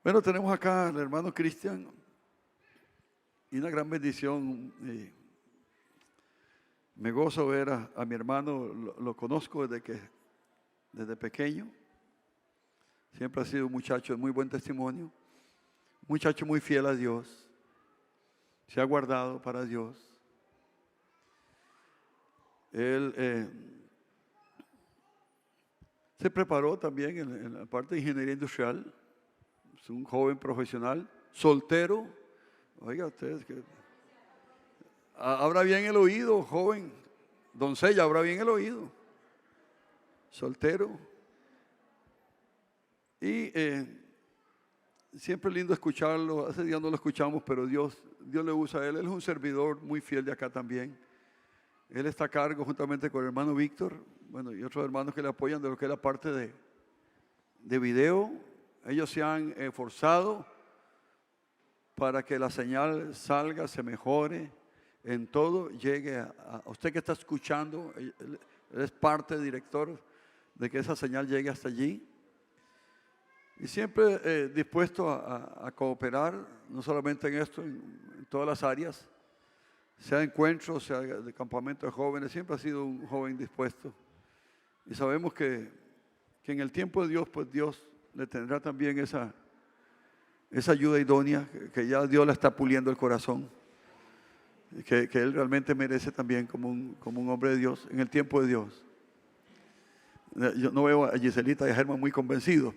Bueno, tenemos acá al hermano Cristian y una gran bendición. Me gozo ver a mi hermano, lo conozco desde pequeño. Siempre ha sido un muchacho de muy buen testimonio, un muchacho muy fiel a Dios, se ha guardado para Dios. Él se preparó también en la parte de ingeniería industrial. Es un joven profesional, soltero. Oiga, ustedes que abra bien el oído, joven, doncella, abra bien el oído. Soltero. Y siempre es lindo escucharlo. Hace días no lo escuchamos, pero Dios le usa a él. Él es un servidor muy fiel de acá también. Él está a cargo juntamente con el hermano Víctor, bueno, y otros hermanos que le apoyan de lo que es la parte de video. Ellos se han esforzado para que la señal salga, se mejore en todo, llegue a usted que está escuchando. Él es parte, director, de que esa señal llegue hasta allí. Y siempre dispuesto a cooperar, no solamente en esto, en todas las áreas, sea de encuentros, sea de campamento de jóvenes. Siempre ha sido un joven dispuesto. Y sabemos que en el tiempo de Dios, pues Dios le tendrá también esa ayuda idónea, que ya Dios le está puliendo el corazón, que él realmente merece también como un hombre de Dios, en el tiempo de Dios. Yo no veo a Giselita y a Germán muy convencidos,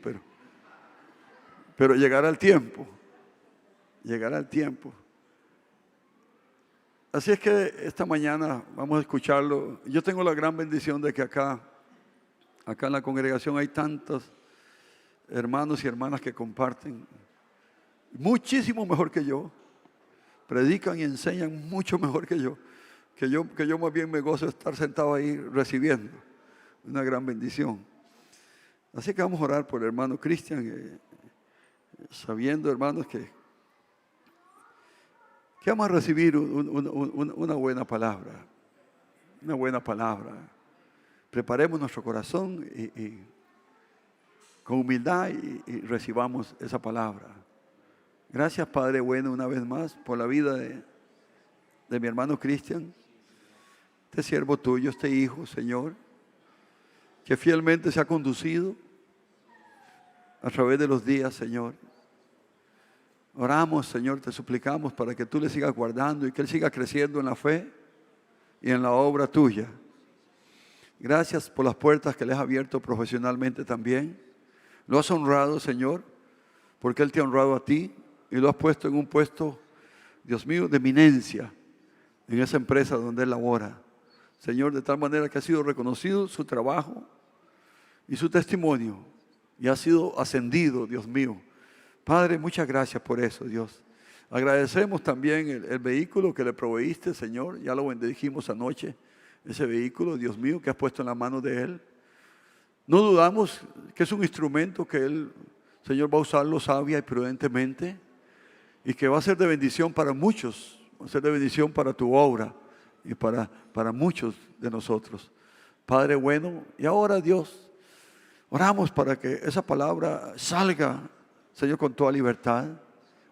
pero llegará el tiempo, Así es que esta mañana vamos a escucharlo. Yo tengo la gran bendición de que acá en la congregación hay tantos hermanos y hermanas que comparten muchísimo mejor que yo, predican y enseñan mucho mejor que yo más bien me gozo de estar sentado ahí recibiendo una gran bendición. Así que vamos a orar por el hermano Cristian, sabiendo, hermanos, que vamos a recibir una buena palabra, Preparemos nuestro corazón y con humildad y recibamos esa palabra. Gracias, Padre bueno, una vez más por la vida de mi hermano Cristian, este siervo tuyo, este hijo, Señor, que fielmente se ha conducido a través de los días, Señor. Oramos, Señor, te suplicamos para que tú le sigas guardando y que él siga creciendo en la fe y en la obra tuya. Gracias por las puertas que le has abierto profesionalmente también. Lo has honrado, Señor, porque él te ha honrado a ti y lo has puesto en un puesto, Dios mío, de eminencia en esa empresa donde él labora. Señor, de tal manera que ha sido reconocido su trabajo y su testimonio y ha sido ascendido, Dios mío. Padre, muchas gracias por eso, Dios. Agradecemos también el vehículo que le proveíste, Señor. Ya lo bendijimos anoche, ese vehículo, Dios mío, que has puesto en la mano de él. No dudamos que es un instrumento que él, Señor, va a usarlo sabia y prudentemente y que va a ser de bendición para muchos, va a ser de bendición para tu obra y para muchos de nosotros. Padre bueno, y ahora, Dios, oramos para que esa palabra salga, Señor, con toda libertad,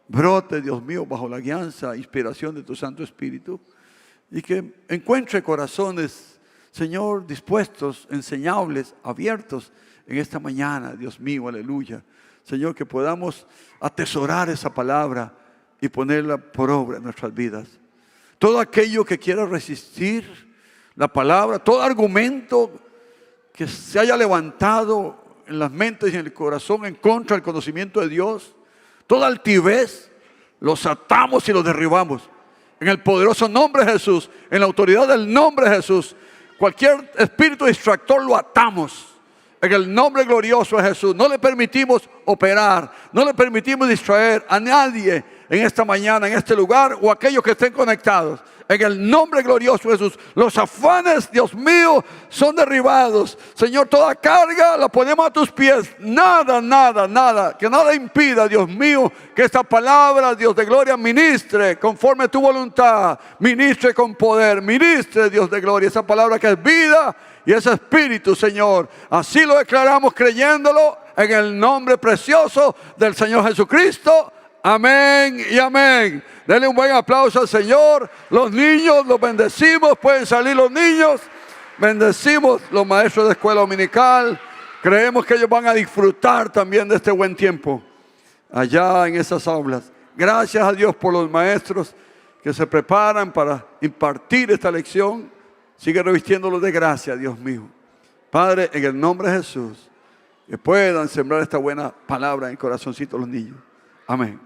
brote, Dios mío, bajo la guianza, inspiración de tu Santo Espíritu, y que encuentre corazones, Señor, dispuestos, enseñables, abiertos en esta mañana, Dios mío, aleluya. Señor, que podamos atesorar esa palabra y ponerla por obra en nuestras vidas. Todo aquello que quiera resistir la palabra, todo argumento que se haya levantado en las mentes y en el corazón en contra del conocimiento de Dios, toda altivez, los atamos y los derribamos en el poderoso nombre de Jesús, en la autoridad del nombre de Jesús. Cualquier espíritu distractor lo atamos en el nombre glorioso de Jesús. No le permitimos operar, no le permitimos distraer a nadie en esta mañana, en este lugar, o aquellos que estén conectados. En el nombre glorioso de Jesús, los afanes, Dios mío, son derribados. Señor, toda carga la ponemos a tus pies. Nada, que nada impida, Dios mío, que esta palabra, Dios de gloria, ministre conforme a tu voluntad, ministre con poder, ministre, Dios de gloria, esa palabra que es vida y es espíritu, Señor. Así lo declaramos creyéndolo en el nombre precioso del Señor Jesucristo. Amén y amén. Denle un buen aplauso al Señor. Los niños los bendecimos. Pueden salir los niños. Bendecimos los maestros de escuela dominical. Creemos que ellos van a disfrutar también de este buen tiempo allá en esas aulas. Gracias a Dios por los maestros que se preparan para impartir esta lección. Sigue revistiéndolos de gracia, Dios mío. Padre, en el nombre de Jesús, que puedan sembrar esta buena palabra en el corazoncito de los niños. Amén.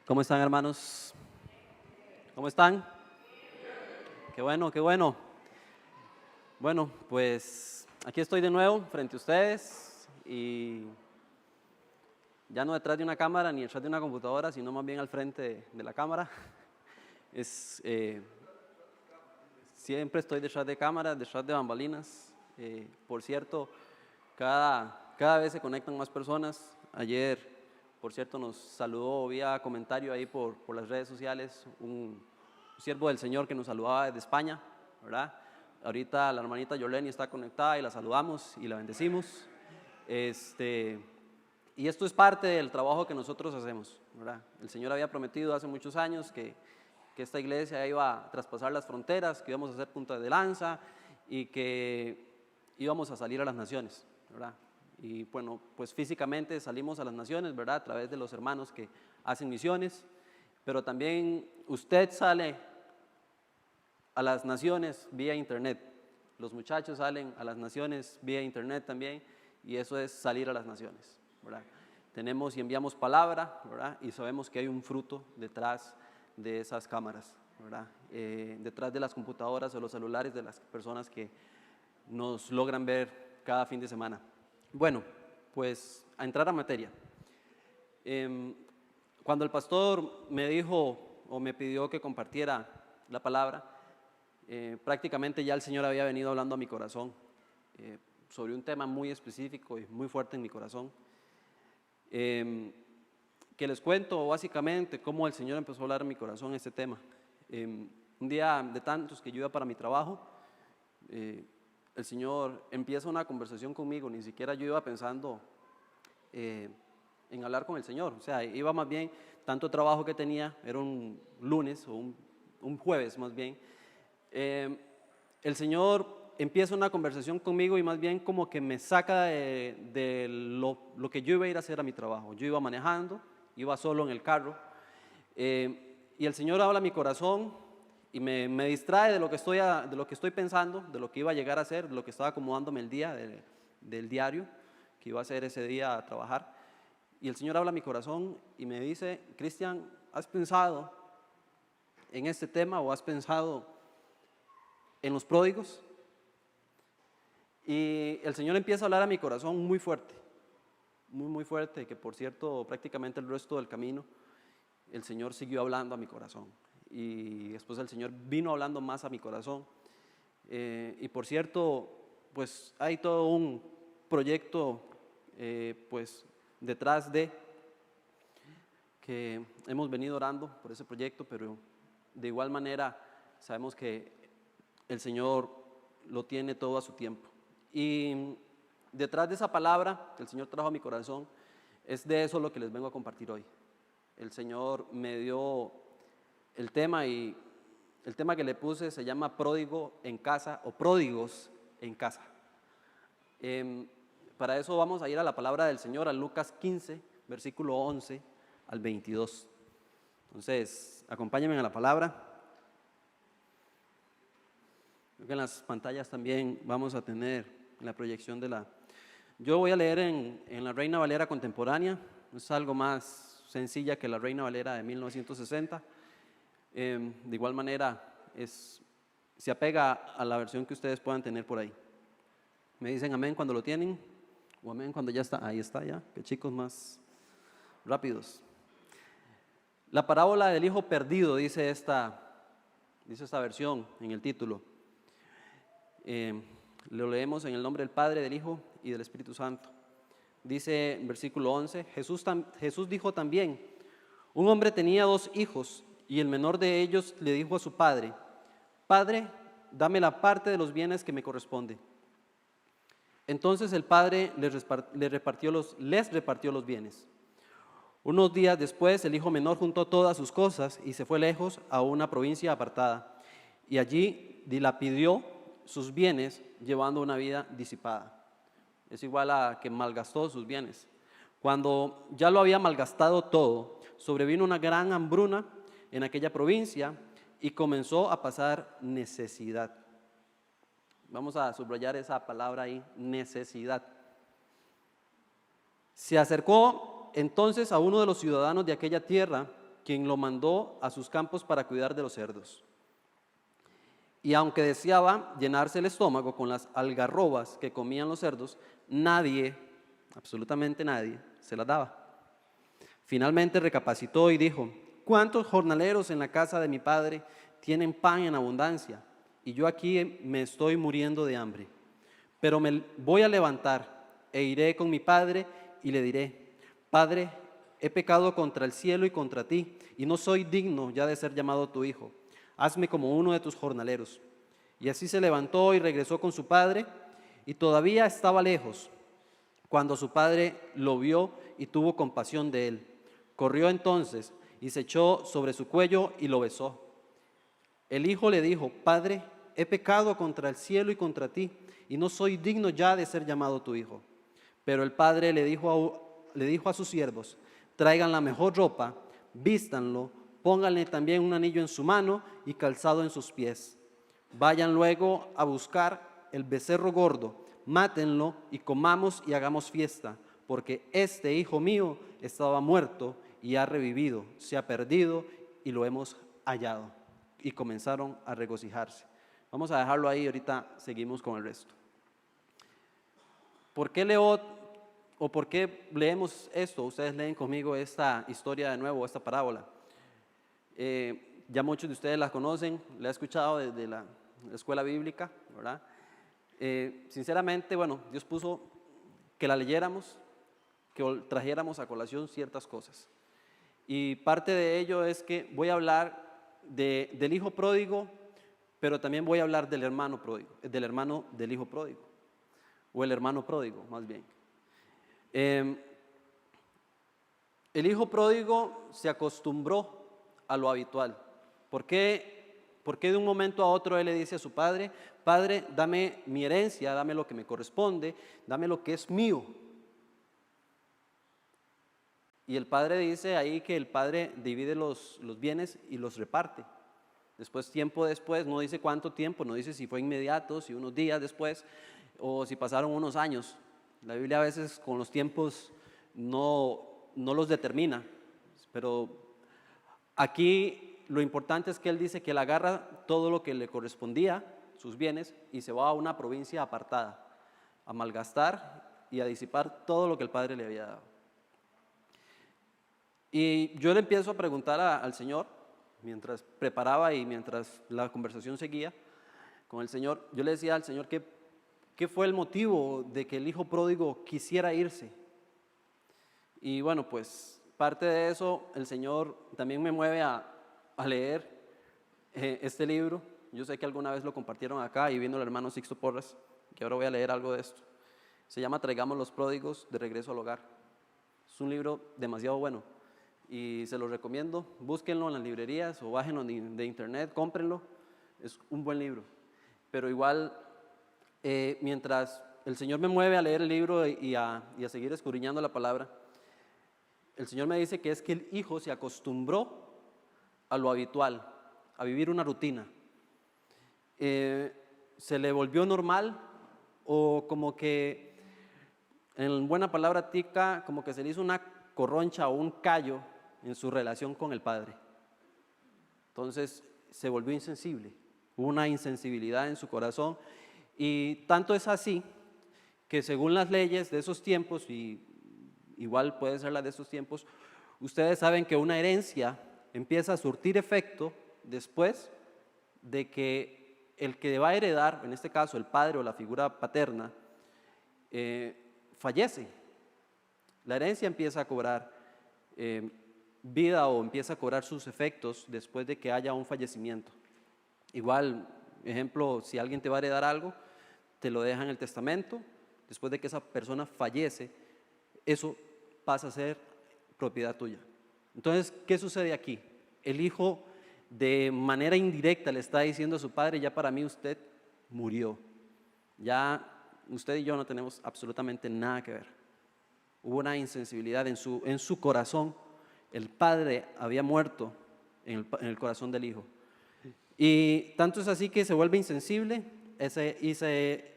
¿Cómo están, hermanos? ¿Cómo están? Qué bueno, qué bueno. Bueno, pues aquí estoy de nuevo frente a ustedes y ya no detrás de una cámara ni detrás de una computadora, sino más bien al frente de la cámara. Siempre estoy detrás de cámaras, detrás de bambalinas. Por cierto, cada vez se conectan más personas. Ayer, por cierto, nos saludó vía comentario ahí por las redes sociales un siervo del Señor que nos saludaba desde España, ¿verdad? Ahorita la hermanita Yoleni está conectada y la saludamos y la bendecimos. Y esto es parte del trabajo que nosotros hacemos, ¿verdad? El Señor había prometido hace muchos años que esta iglesia iba a traspasar las fronteras, que íbamos a hacer punta de lanza y que íbamos a salir a las naciones, ¿verdad? Y bueno, pues físicamente salimos a las naciones, ¿verdad? A través de los hermanos que hacen misiones, pero también usted sale a las naciones vía internet. Los muchachos salen a las naciones vía internet también, y eso es salir a las naciones, ¿verdad? Tenemos y enviamos palabra, ¿verdad? Y sabemos que hay un fruto detrás de esas cámaras, ¿verdad? Detrás de las computadoras o los celulares de las personas que nos logran ver cada fin de semana. Bueno, pues a entrar a materia. Cuando el pastor me dijo o me pidió que compartiera la palabra, prácticamente ya el Señor había venido hablando a mi corazón sobre un tema muy específico y muy fuerte en mi corazón. Que les cuento básicamente cómo el Señor empezó a hablar en mi corazón este tema. Un día de tantos que yo iba para mi trabajo, el Señor empieza una conversación conmigo. Ni siquiera yo iba pensando en hablar con el Señor, o sea, iba más bien, tanto trabajo que tenía, era un lunes o un jueves más bien. El Señor empieza una conversación conmigo y más bien como que me saca de lo que yo iba a ir a hacer a mi trabajo. Yo iba manejando, iba solo en el carro, y el Señor habla a mi corazón y me distrae de lo que estoy pensando, de lo que iba a llegar a hacer, de lo que estaba acomodándome el día del diario que iba a hacer ese día a trabajar. Y el Señor habla a mi corazón y me dice: Cristian, ¿has pensado en este tema o has pensado en los pródigos? Y el Señor empieza a hablar a mi corazón muy fuerte, muy fuerte, que por cierto prácticamente el resto del camino el Señor siguió hablando a mi corazón, y después el Señor vino hablando más a mi corazón. Y por cierto, pues hay todo un proyecto pues detrás de que hemos venido orando por ese proyecto, pero de igual manera sabemos que el Señor lo tiene todo a su tiempo. Y detrás de esa palabra que el Señor trajo a mi corazón, es de eso lo que les vengo a compartir hoy. El Señor me dio el tema, y el tema que le puse se llama pródigo en casa o pródigos en casa. Para eso vamos a ir a la palabra del Señor, a Lucas 15, versículo 11 al 22. Entonces, acompáñenme a la palabra. Creo que en las pantallas también vamos a tener la proyección de la... Yo voy a leer en la Reina Valera contemporánea, es algo más sencilla que la Reina Valera de 1960. De igual manera, se apega a la versión que ustedes puedan tener por ahí. Me dicen amén cuando lo tienen, o amén cuando ya está. Ahí está ya, que chicos más rápidos. La parábola del hijo perdido, dice esta versión en el título. Lo leemos en el nombre del Padre, del Hijo y del Espíritu Santo. Dice en versículo 11, Jesús dijo también: un hombre tenía 2 hijos, y el menor de ellos le dijo a su padre: Padre, dame la parte de los bienes que me corresponde. Entonces el padre les repartió los bienes. Unos días después, el hijo menor juntó todas sus cosas y se fue lejos a una provincia apartada. Y allí dilapidó sus bienes, llevando una vida disipada. Es igual a que malgastó sus bienes. Cuando ya lo había malgastado todo, sobrevino una gran hambruna en aquella provincia y comenzó a pasar necesidad. Vamos a subrayar esa palabra ahí, necesidad. Se acercó entonces a uno de los ciudadanos de aquella tierra, quien lo mandó a sus campos para cuidar de los cerdos. Y aunque deseaba llenarse el estómago con las algarrobas que comían los cerdos, nadie, absolutamente nadie, se las daba. Finalmente recapacitó y dijo: ¿cuántos jornaleros en la casa de mi padre tienen pan en abundancia? Y yo aquí me estoy muriendo de hambre. Pero me voy a levantar e iré con mi padre y le diré: Padre, he pecado contra el cielo y contra ti, y no soy digno ya de ser llamado tu hijo. Hazme como uno de tus jornaleros. Y así se levantó y regresó con su padre, y todavía estaba lejos cuando su padre lo vio y tuvo compasión de él. Corrió entonces y se echó sobre su cuello y lo besó. El hijo le dijo: Padre, he pecado contra el cielo y contra ti, y no soy digno ya de ser llamado tu hijo. Pero el padre le dijo a sus siervos: traigan la mejor ropa, vístanlo, pónganle también un anillo en su mano y calzado en sus pies. Vayan luego a buscar el becerro gordo, mátenlo y comamos y hagamos fiesta, porque este hijo mío estaba muerto y ha revivido, se ha perdido y lo hemos hallado. Y comenzaron a regocijarse. Vamos a dejarlo ahí, ahorita seguimos con el resto. ¿Por qué leo o por qué leemos esto? Ustedes leen conmigo esta historia de nuevo, esta parábola. Ya muchos de ustedes la conocen, la he escuchado desde la escuela bíblica, ¿verdad? Sinceramente, bueno, Dios puso que la leyéramos, que trajéramos a colación ciertas cosas. Y parte de ello es que voy a hablar del hijo pródigo, pero también voy a hablar del hermano pródigo, del hermano del hijo pródigo, o el hermano pródigo, más bien. El hijo pródigo se acostumbró a lo habitual. ¿Por qué de un momento a otro él le dice a su padre: Padre, dame mi herencia, dame lo que me corresponde, dame lo que es mío? Y el padre dice ahí que el padre divide los bienes y los reparte. Después, tiempo después, no dice cuánto tiempo, no dice si fue inmediato, si unos días después o si pasaron unos años. La Biblia a veces con los tiempos no los determina, pero aquí lo importante es que él dice que él agarra todo lo que le correspondía, sus bienes, y se va a una provincia apartada, a malgastar y a disipar todo lo que el padre le había dado. Y yo le empiezo a preguntar al Señor, mientras preparaba y mientras la conversación seguía con el Señor, yo le decía al Señor ¿qué fue el motivo de que el hijo pródigo quisiera irse? Y bueno, pues parte de eso el Señor también me mueve a leer este libro. Yo sé que alguna vez lo compartieron acá y vino el hermano Sixto Porras, que ahora voy a leer algo de esto. Se llama Traigamos los pródigos de regreso al hogar. Es un libro demasiado bueno y se lo recomiendo. Búsquenlo en las librerías o bájenlo de internet, cómprenlo. Es un buen libro. Pero igual, mientras el Señor me mueve a leer el libro y a seguir escudriñando la palabra, el Señor me dice que es que el hijo se acostumbró a lo habitual, a vivir una rutina. Se le volvió normal, o como que, en buena palabra tica, como que se le hizo una corroncha o un callo en su relación con el padre. Entonces se volvió insensible, hubo una insensibilidad en su corazón, y tanto es así que según las leyes de esos tiempos, y igual puede ser la de estos tiempos, ustedes saben que una herencia empieza a surtir efecto después de que el que va a heredar, en este caso el padre o la figura paterna, fallece. La herencia empieza a cobrar vida o empieza a cobrar sus efectos después de que haya un fallecimiento. Igual Ejemplo, si alguien te va a heredar algo, te lo deja en el testamento, después de que esa persona fallece, eso pasa a ser propiedad tuya. Entonces, ¿qué sucede aquí? El hijo de manera indirecta le está diciendo a su padre, ya para mí usted murió, ya usted y yo no tenemos absolutamente nada que ver. Hubo una insensibilidad en su corazón, el padre había muerto en el corazón del hijo. Y tanto es así que se vuelve insensible y se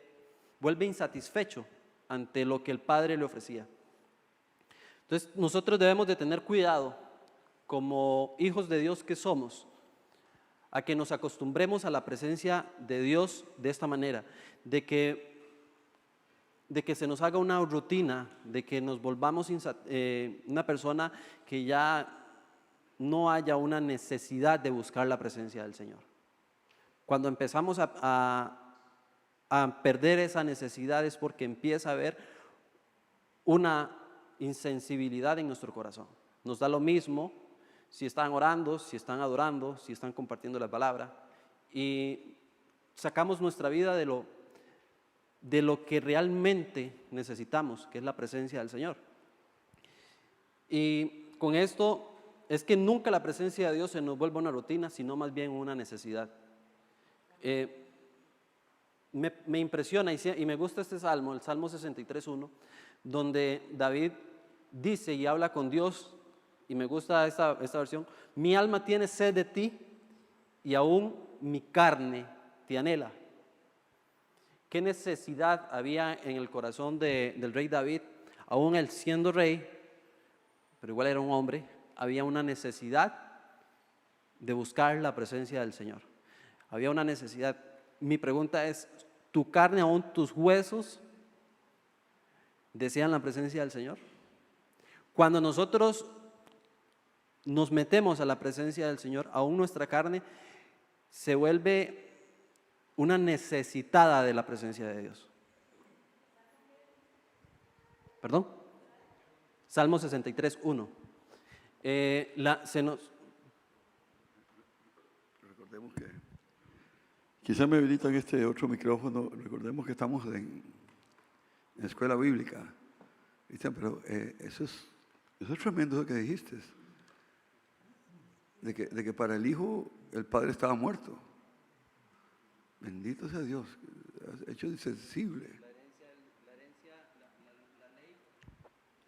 vuelve insatisfecho ante lo que el padre le ofrecía. Entonces nosotros debemos de tener cuidado como hijos de Dios que somos, a que nos acostumbremos a la presencia de Dios de esta manera, de que se nos haga una rutina, de que nos volvamos una persona que ya no haya una necesidad de buscar la presencia del Señor. Cuando empezamos a perder esa necesidad es porque empieza a haber una insensibilidad en nuestro corazón. Nos da lo mismo si están orando, si están adorando, si están compartiendo la palabra, y sacamos nuestra vida de lo que realmente necesitamos, que es la presencia del Señor. Y con esto es que nunca la presencia de Dios se nos vuelva una rutina, sino más bien una necesidad. Me impresiona y me gusta este salmo, el Salmo 63:1, donde David dice y habla con Dios, y me gusta esta versión: mi alma tiene sed de ti y aún mi carne te anhela. ¿Qué necesidad había en el corazón del rey David? Aún él siendo rey, pero igual era un hombre, había una necesidad de buscar la presencia del Señor. Había una necesidad. Mi pregunta es, ¿tu carne, aún tus huesos, desean la presencia del Señor? Cuando nosotros nos metemos a la presencia del Señor, aún nuestra carne se vuelve una necesitada de la presencia de Dios. ¿Perdón? Salmo 63:1. Recordemos que, quizá me habilitan este otro micrófono, recordemos que estamos en escuela bíblica, ¿viste? Pero eso es tremendo lo que dijiste, de que para el hijo el padre estaba muerto. Bendito sea Dios, hecho insensible.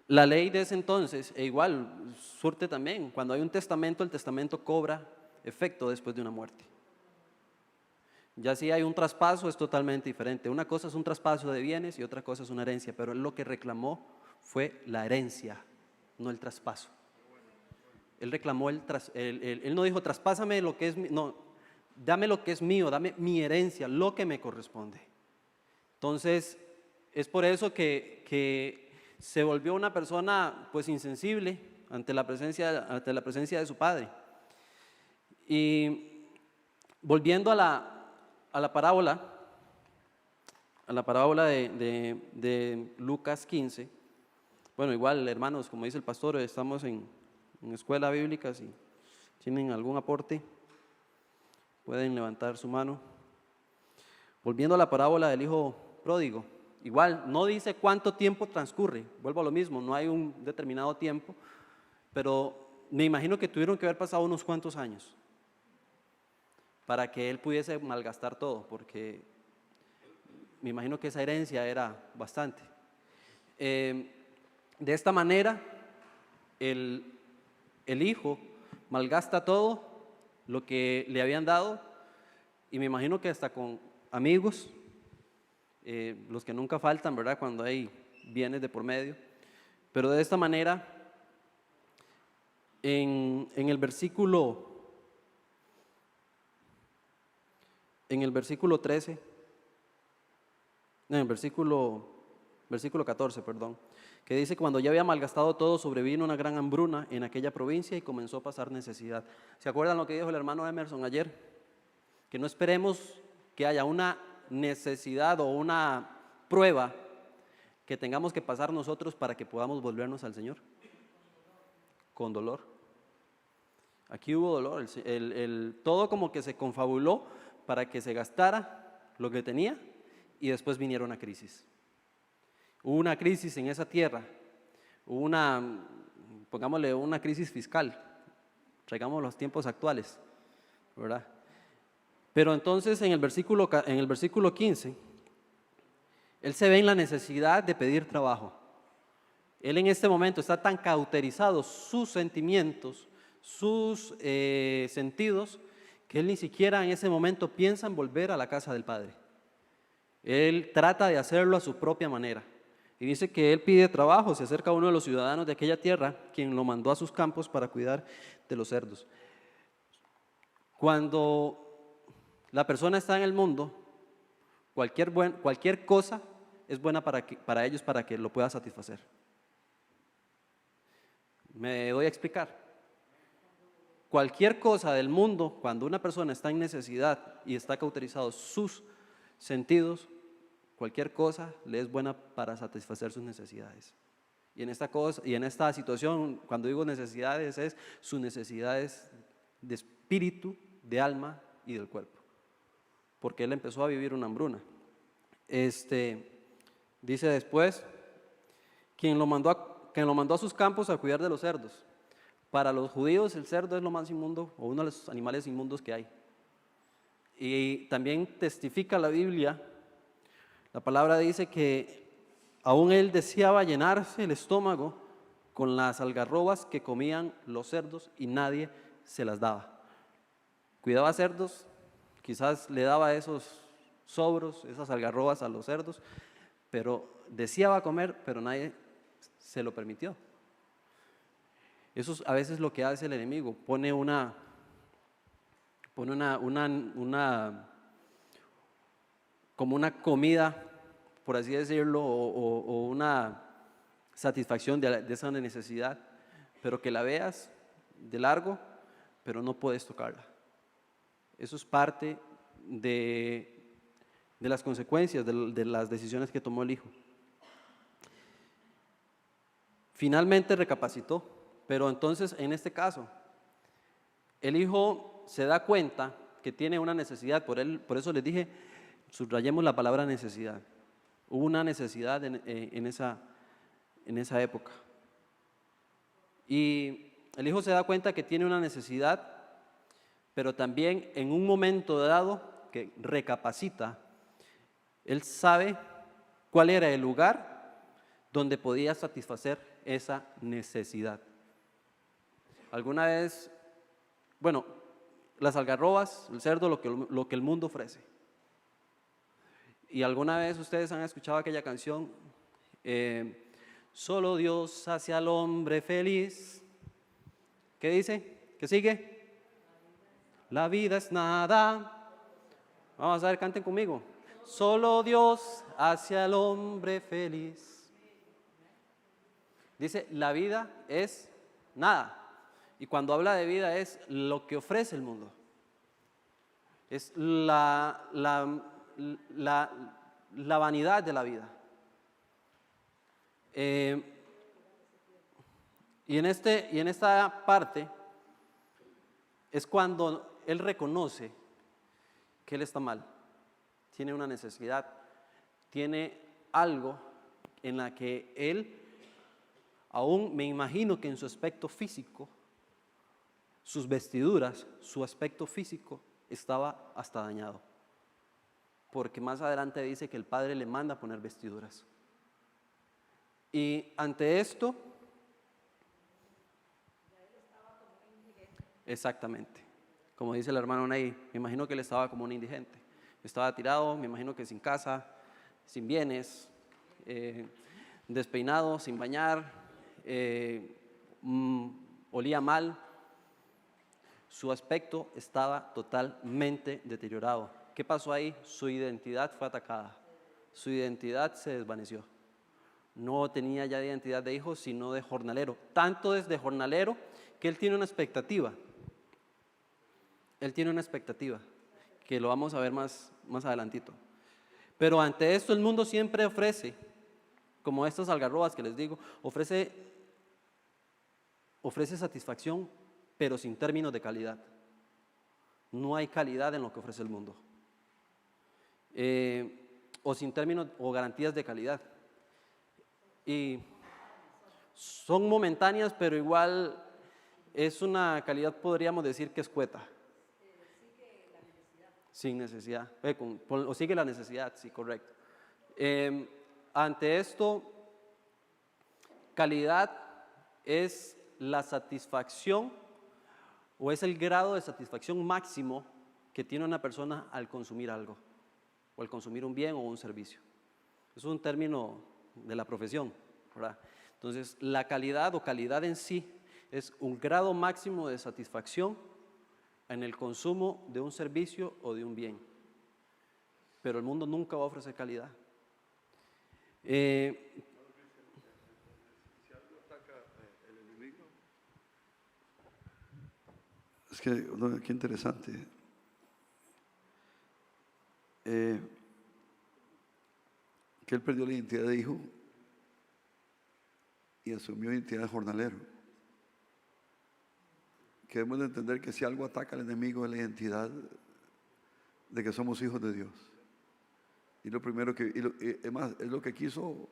La ley de ese entonces, e igual, surte también. Cuando hay un testamento, el testamento cobra efecto después de una muerte. Ya si hay un traspaso es totalmente diferente. Una cosa es un traspaso de bienes y otra cosa es una herencia, pero él lo que reclamó fue la herencia, no el traspaso. Él reclamó él no dijo traspásame lo que es, no, dame lo que es mío, dame mi herencia, lo que me corresponde. Entonces, es por eso que se volvió una persona pues insensible ante la presencia de su padre. Y volviendo a la parábola de Lucas 15, bueno, igual hermanos, como dice el pastor, estamos en escuela bíblica, si tienen algún aporte, pueden levantar su mano. Volviendo a la parábola del hijo pródigo, igual, no dice cuánto tiempo transcurre, vuelvo a lo mismo, no hay un determinado tiempo, pero me imagino que tuvieron que haber pasado unos cuantos años para que él pudiese malgastar todo, porque me imagino que esa herencia era bastante. De esta manera, el hijo malgasta todo lo que le habían dado, y me imagino que hasta con amigos, los que nunca faltan, ¿verdad? Cuando hay bienes de por medio. Pero de esta manera, en el versículo 13, no, en el versículo 14, perdón, que dice que cuando ya había malgastado todo, sobrevino una gran hambruna en aquella provincia y comenzó a pasar necesidad. ¿Se acuerdan lo que dijo el hermano Emerson ayer? Que no esperemos que haya una necesidad o una prueba que tengamos que pasar nosotros para que podamos volvernos al Señor. Con dolor. Aquí hubo dolor, todo como que se confabuló para que se gastara lo que tenía y después viniera una crisis. Hubo una crisis en esa tierra, hubo pongámosle una crisis fiscal, traigamos los tiempos actuales, ¿verdad? Pero entonces en el versículo 15, él se ve en la necesidad de pedir trabajo. Él en este momento está tan cauterizado sus sentimientos, sus sentidos, que él ni siquiera en ese momento piensa en volver a la casa del Padre. Él trata de hacerlo a su propia manera. Y dice que él pide trabajo, se acerca a uno de los ciudadanos de aquella tierra, quien lo mandó a sus campos para cuidar de los cerdos. Cuando la persona está en el mundo, cualquier cosa es buena para ellos para que lo pueda satisfacer. Me doy a explicar. Cualquier cosa del mundo, cuando una persona está en necesidad y está cauterizado sus sentidos, cualquier cosa le es buena para satisfacer sus necesidades. Y en esta situación, cuando digo necesidades, es sus necesidades de espíritu, de alma y del cuerpo. Porque él empezó a vivir una hambruna. Dice después, quien lo mandó a sus campos a cuidar de los cerdos. Para los judíos el cerdo es lo más inmundo, o uno de los animales inmundos que hay. Y también testifica la Biblia, la palabra dice que aún él deseaba llenarse el estómago con las algarrobas que comían los cerdos y nadie se las daba. Cuidaba cerdos, quizás le daba esos sobros, esas algarrobas a los cerdos, pero deseaba comer, pero nadie se lo permitió. Eso es a veces lo que hace el enemigo, pone como una comida, por así decirlo, o una satisfacción de esa necesidad, pero que la veas de largo, pero no puedes tocarla. Eso es parte de las consecuencias de las decisiones que tomó el hijo. Finalmente recapacitó, pero entonces en este caso, el hijo se da cuenta que tiene una necesidad, por eso les dije, subrayemos la palabra necesidad. Hubo una necesidad en esa época. Y el hijo se da cuenta que tiene una necesidad, pero también en un momento dado que recapacita, él sabe cuál era el lugar donde podía satisfacer esa necesidad. Alguna vez, bueno, las algarrobas, el cerdo, lo que el mundo ofrece. Y alguna vez ustedes han escuchado aquella canción, solo Dios hace al hombre feliz. ¿Qué dice? ¿Qué sigue? La vida es nada. Vamos a ver, canten conmigo. Solo Dios hace al hombre feliz. Dice, la vida es nada. Y cuando habla de vida es lo que ofrece el mundo. Es la vanidad de la vida. Y en esta parte es cuando él reconoce que él está mal, tiene una necesidad, tiene algo en la que él, aún me imagino que en su aspecto físico, sus vestiduras, su aspecto físico estaba hasta dañado. Porque más adelante dice que el padre le manda a poner vestiduras. Y ante esto, exactamente, como dice el hermano Ney, me imagino que él estaba como un indigente. Estaba tirado, me imagino que sin casa, sin bienes, despeinado, sin bañar, olía mal. Su aspecto estaba totalmente deteriorado. ¿Qué pasó ahí? Su identidad fue atacada. Su identidad se desvaneció. No tenía ya identidad de hijo, sino de jornalero. Tanto desde jornalero que él tiene una expectativa. Él tiene una expectativa, que lo vamos a ver más adelantito. Pero ante esto el mundo siempre ofrece, como estas algarrobas que les digo, ofrece satisfacción, pero sin términos de calidad. No hay calidad en lo que ofrece el mundo. o sin términos o garantías de calidad. Y son momentáneas, pero igual es una calidad, podríamos decir, que escueta. Sin necesidad, o sigue la necesidad, sí, correcto. Ante esto, calidad es la satisfacción o es el grado de satisfacción máximo que tiene una persona al consumir algo o al consumir un bien o un servicio. Es un término de la profesión, ¿verdad? Entonces, la calidad o calidad en sí es un grado máximo de satisfacción en el consumo de un servicio o de un bien. Pero el mundo nunca va a ofrecer calidad. Es que, no, qué interesante. Que él perdió la identidad de hijo y asumió identidad de jornalero. Que debemos de entender que si algo ataca al enemigo es la identidad de que somos hijos de Dios. Y lo primero que, además, es lo que quiso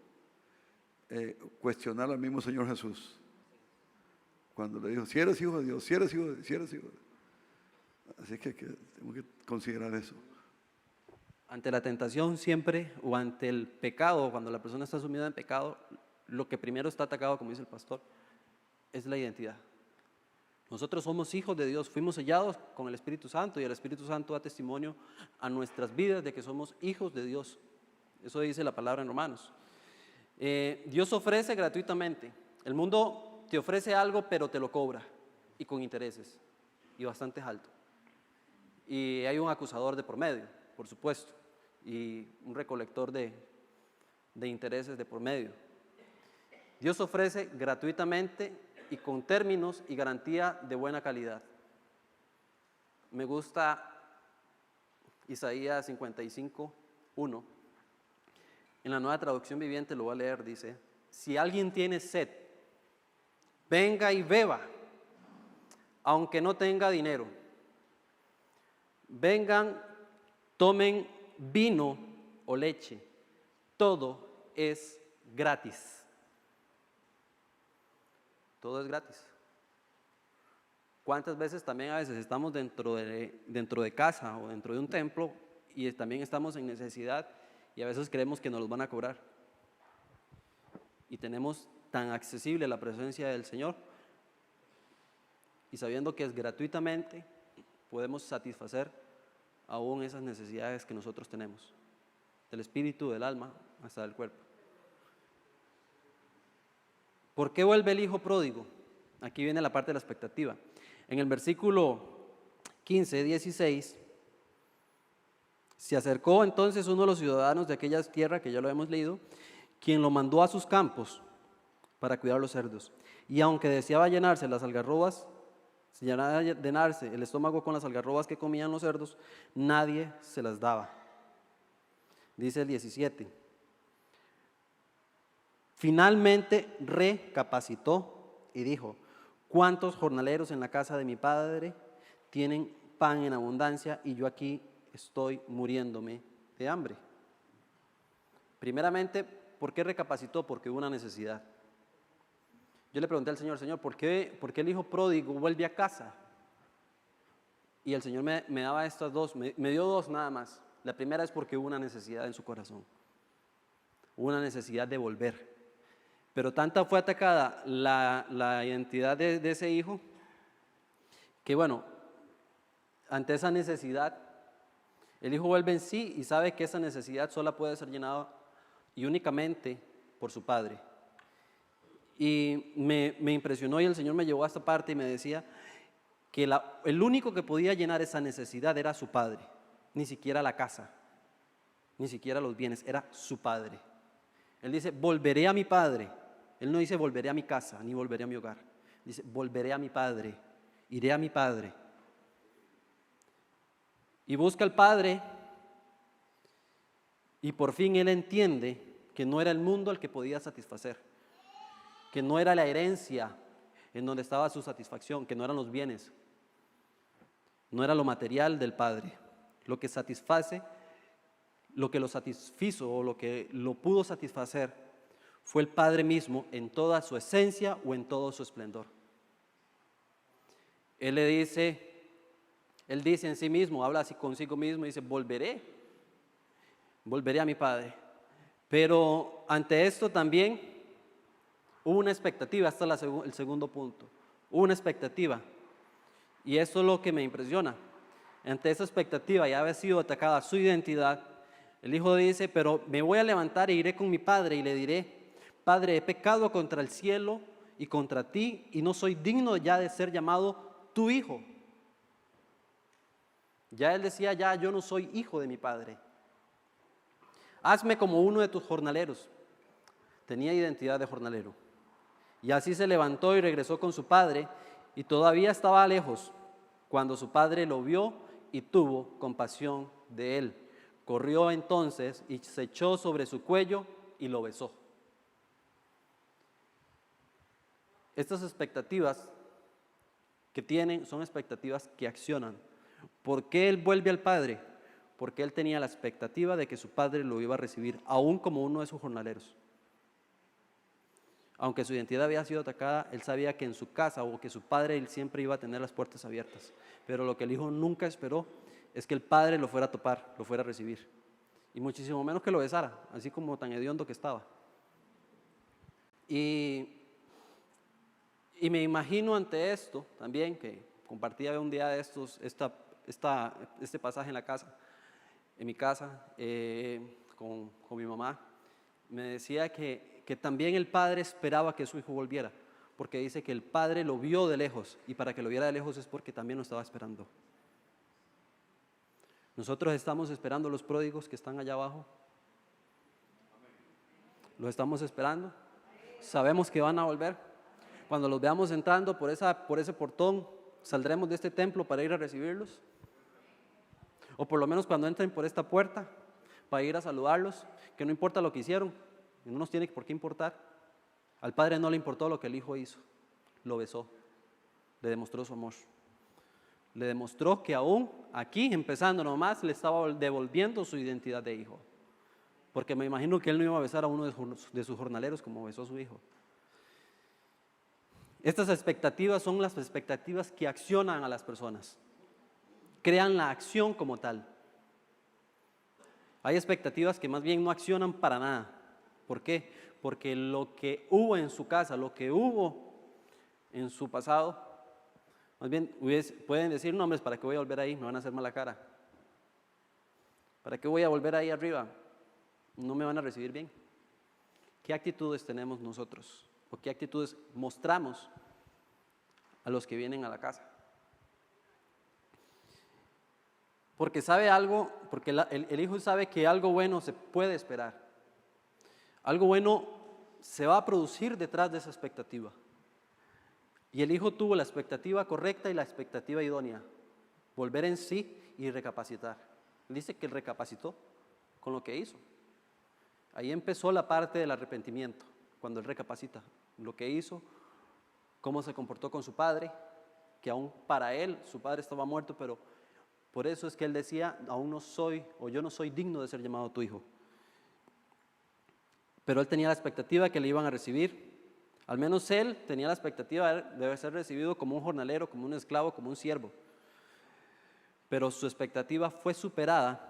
cuestionar al mismo Señor Jesús. Cuando le dijo, si eres hijo de Dios, si eres hijo de Dios, si eres hijo de Dios. Así que tenemos que considerar eso. Ante la tentación siempre, o ante el pecado, cuando la persona está sumida en pecado, lo que primero está atacado, como dice el pastor, es la identidad. Nosotros somos hijos de Dios, fuimos sellados con el Espíritu Santo y el Espíritu Santo da testimonio a nuestras vidas de que somos hijos de Dios. Eso dice la palabra en Romanos. Dios ofrece gratuitamente. El mundo te ofrece algo, pero te lo cobra y con intereses y bastante alto. Y hay un acusador de por medio, por supuesto, y un recolector de intereses de por medio. Dios ofrece gratuitamente y con términos y garantía de buena calidad. Me gusta Isaías 55:1. En la Nueva Traducción Viviente lo voy a leer, dice: si alguien tiene sed, venga y beba, aunque no tenga dinero. Vengan, tomen vino o leche, todo es gratis. Todo es gratis. ¿Cuántas veces también a veces estamos dentro de casa o dentro de un templo y también estamos en necesidad y a veces creemos que nos los van a cobrar? Y tenemos tan accesible la presencia del Señor y sabiendo que es gratuitamente, podemos satisfacer aún esas necesidades que nosotros tenemos, del espíritu, del alma, hasta del cuerpo. ¿Por qué vuelve el hijo pródigo? Aquí viene la parte de la expectativa. En el versículo 15, 16, se acercó entonces uno de los ciudadanos de aquella tierra, que ya lo hemos leído, quien lo mandó a sus campos para cuidar los cerdos. Y aunque deseaba llenarse las algarrobas, llenarse el estómago con las algarrobas que comían los cerdos, nadie se las daba. Dice el 17. Finalmente recapacitó y dijo: ¿cuántos jornaleros en la casa de mi padre tienen pan en abundancia y yo aquí estoy muriéndome de hambre? Primeramente, ¿por qué recapacitó? Porque hubo una necesidad. Yo le pregunté al Señor: Señor, ¿por qué el hijo pródigo vuelve a casa? Y el Señor me daba estas dos, me dio dos nada más. La primera es porque hubo una necesidad en su corazón. Hubo una necesidad de volver. Pero tanta fue atacada la identidad de ese hijo, que bueno, ante esa necesidad, el hijo vuelve en sí y sabe que esa necesidad sola puede ser llenada y únicamente por su padre. Y me impresionó y el Señor me llevó a esta parte y me decía que el único que podía llenar esa necesidad era su padre, ni siquiera la casa, ni siquiera los bienes, era su padre. Él dice: volveré a mi padre. Él no dice volveré a mi casa, ni volveré a mi hogar. Dice: volveré a mi padre, iré a mi padre. Y busca al padre y por fin él entiende que no era el mundo el que podía satisfacer, que no era la herencia en donde estaba su satisfacción, que no eran los bienes, no era lo material del padre. Lo que satisface lo que lo satisfizo o lo que lo pudo satisfacer fue el Padre mismo en toda su esencia o en todo su esplendor. Él dice en sí mismo, habla así consigo mismo y dice, volveré a mi Padre. Pero ante esto también hubo una expectativa, este es el segundo punto, hubo una expectativa. Y esto es lo que me impresiona. Ante esa expectativa ya había sido atacada su identidad. El hijo dice, pero me voy a levantar e iré con mi padre y le diré, Padre, he pecado contra el cielo y contra ti y no soy digno ya de ser llamado tu hijo. Ya él decía, ya yo no soy hijo de mi padre. Hazme como uno de tus jornaleros. Tenía identidad de jornalero. Y así se levantó y regresó con su padre y todavía estaba lejos cuando su padre lo vio y tuvo compasión de él. Corrió entonces y se echó sobre su cuello y lo besó. Estas expectativas que tienen son expectativas que accionan. ¿Por qué él vuelve al padre? Porque él tenía la expectativa de que su padre lo iba a recibir, aún como uno de sus jornaleros. Aunque su identidad había sido atacada, él sabía que en su casa o que su padre él siempre iba a tener las puertas abiertas. Pero lo que el hijo nunca esperó es que el padre lo fuera a topar, lo fuera a recibir. Y muchísimo menos que lo besara, así como tan hediondo que estaba. Y me imagino ante esto también, que compartía un día de estos, este pasaje en mi casa, con mi mamá. Me decía que también el padre esperaba que su hijo volviera, porque dice que el padre lo vio de lejos, y para que lo viera de lejos es porque también lo estaba esperando. Nosotros estamos esperando los pródigos que están allá abajo. Los estamos esperando. Sabemos que van a volver. Cuando los veamos entrando por ese portón, saldremos de este templo para ir a recibirlos. O por lo menos cuando entren por esta puerta, para ir a saludarlos, que no importa lo que hicieron, no nos tiene por qué importar. Al Padre no le importó lo que el Hijo hizo, lo besó, le demostró su amor. Le demostró que aún aquí, empezando nomás, le estaba devolviendo su identidad de hijo. Porque me imagino que él no iba a besar a uno de sus jornaleros como besó a su hijo. Estas expectativas son las expectativas que accionan a las personas. Crean la acción como tal. Hay expectativas que más bien no accionan para nada. ¿Por qué? Porque lo que hubo en su casa, lo que hubo en su pasado, más bien pueden decir nombres, ¿para qué voy a volver ahí? Me van a hacer mala cara. ¿Para qué voy a volver ahí arriba? No me van a recibir bien. ¿Qué actitudes tenemos nosotros? ¿O qué actitudes mostramos a los que vienen a la casa? Porque sabe algo, porque el hijo sabe que algo bueno se puede esperar. Algo bueno se va a producir detrás de esa expectativa. Y el hijo tuvo la expectativa correcta y la expectativa idónea. Volver en sí y recapacitar. Él dice que él recapacitó con lo que hizo. Ahí empezó la parte del arrepentimiento, cuando él recapacita lo que hizo, cómo se comportó con su padre, que aún para él, su padre estaba muerto, pero por eso es que él decía, aún no soy, o yo no soy digno de ser llamado tu hijo. Pero él tenía la expectativa que le iban a recibir. Al menos él tenía la expectativa de ser recibido como un jornalero, como un esclavo, como un siervo. Pero su expectativa fue superada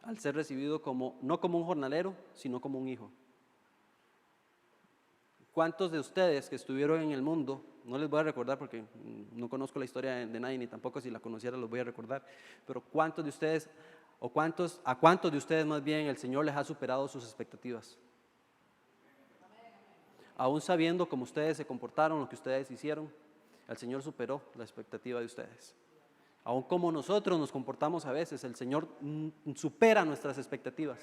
al ser recibido no como un jornalero, sino como un hijo. ¿Cuántos de ustedes que estuvieron en el mundo, no les voy a recordar porque no conozco la historia de nadie, ni tampoco si la conociera los voy a recordar, pero cuántos de ustedes, a cuántos de ustedes más bien el Señor les ha superado sus expectativas? Aún sabiendo cómo ustedes se comportaron, lo que ustedes hicieron, el Señor superó la expectativa de ustedes. Aún como nosotros nos comportamos a veces, el Señor supera nuestras expectativas.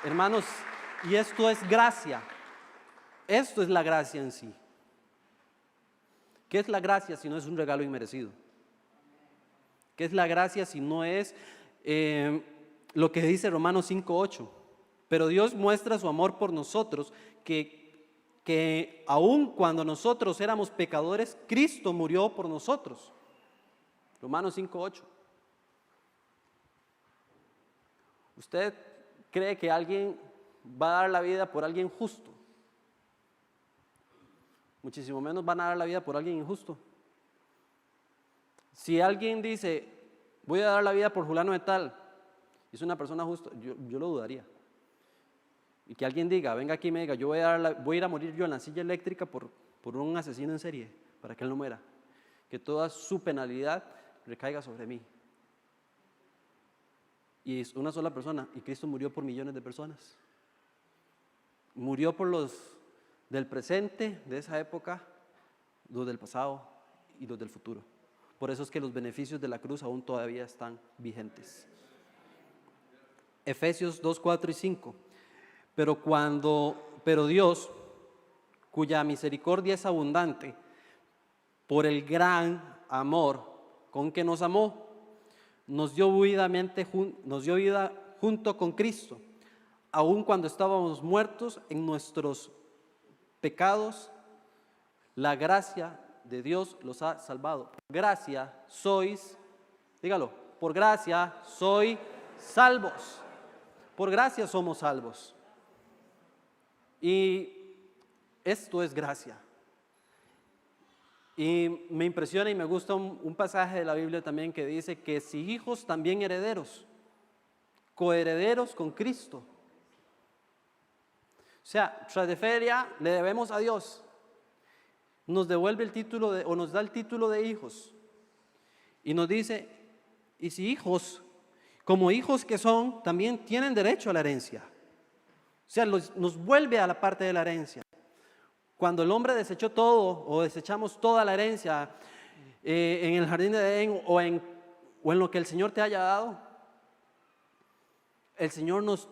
Hermanos, y esto es gracia. Esto es la gracia en sí. ¿Qué es la gracia si no es un regalo inmerecido? ¿Qué es la gracia si no es lo que dice Romanos 5:8? Pero Dios muestra su amor por nosotros, que que aun cuando nosotros éramos pecadores, Cristo murió por nosotros. Romanos 5:8. ¿Usted cree que alguien va a dar la vida por alguien justo? Muchísimo menos van a dar la vida por alguien injusto. Si alguien dice, voy a dar la vida por fulano de tal, y es una persona justa, yo lo dudaría. Y que alguien diga, venga aquí y me diga, yo voy a ir a morir yo en la silla eléctrica por un asesino en serie, para que él no muera. Que toda su penalidad recaiga sobre mí. Y es una sola persona, y Cristo murió por millones de personas. Murió por los del presente, de esa época, los del pasado y los del futuro. Por eso es que los beneficios de la cruz aún todavía están vigentes. Efesios 2, 4 y 5. Pero Dios, cuya misericordia es abundante, por el gran amor con que nos amó, nos dio vida junto con Cristo, aun cuando estábamos muertos en nuestros pecados. La gracia de Dios los ha salvado. Gracia sois, dígalo, por gracia soy salvos. Por gracia somos salvos. Y esto es gracia. Y me impresiona y me gusta un pasaje de la Biblia también que dice que si hijos, también herederos, coherederos con Cristo. O sea, tras de feria le debemos a Dios. Nos devuelve el título o nos da el título de hijos. Y nos dice, y si hijos, como hijos que son, también tienen derecho a la herencia. O sea, nos vuelve a la parte de la herencia. Cuando el hombre desechó todo o desechamos toda la herencia en el jardín de Edén o en lo que el Señor te haya dado, el Señor nos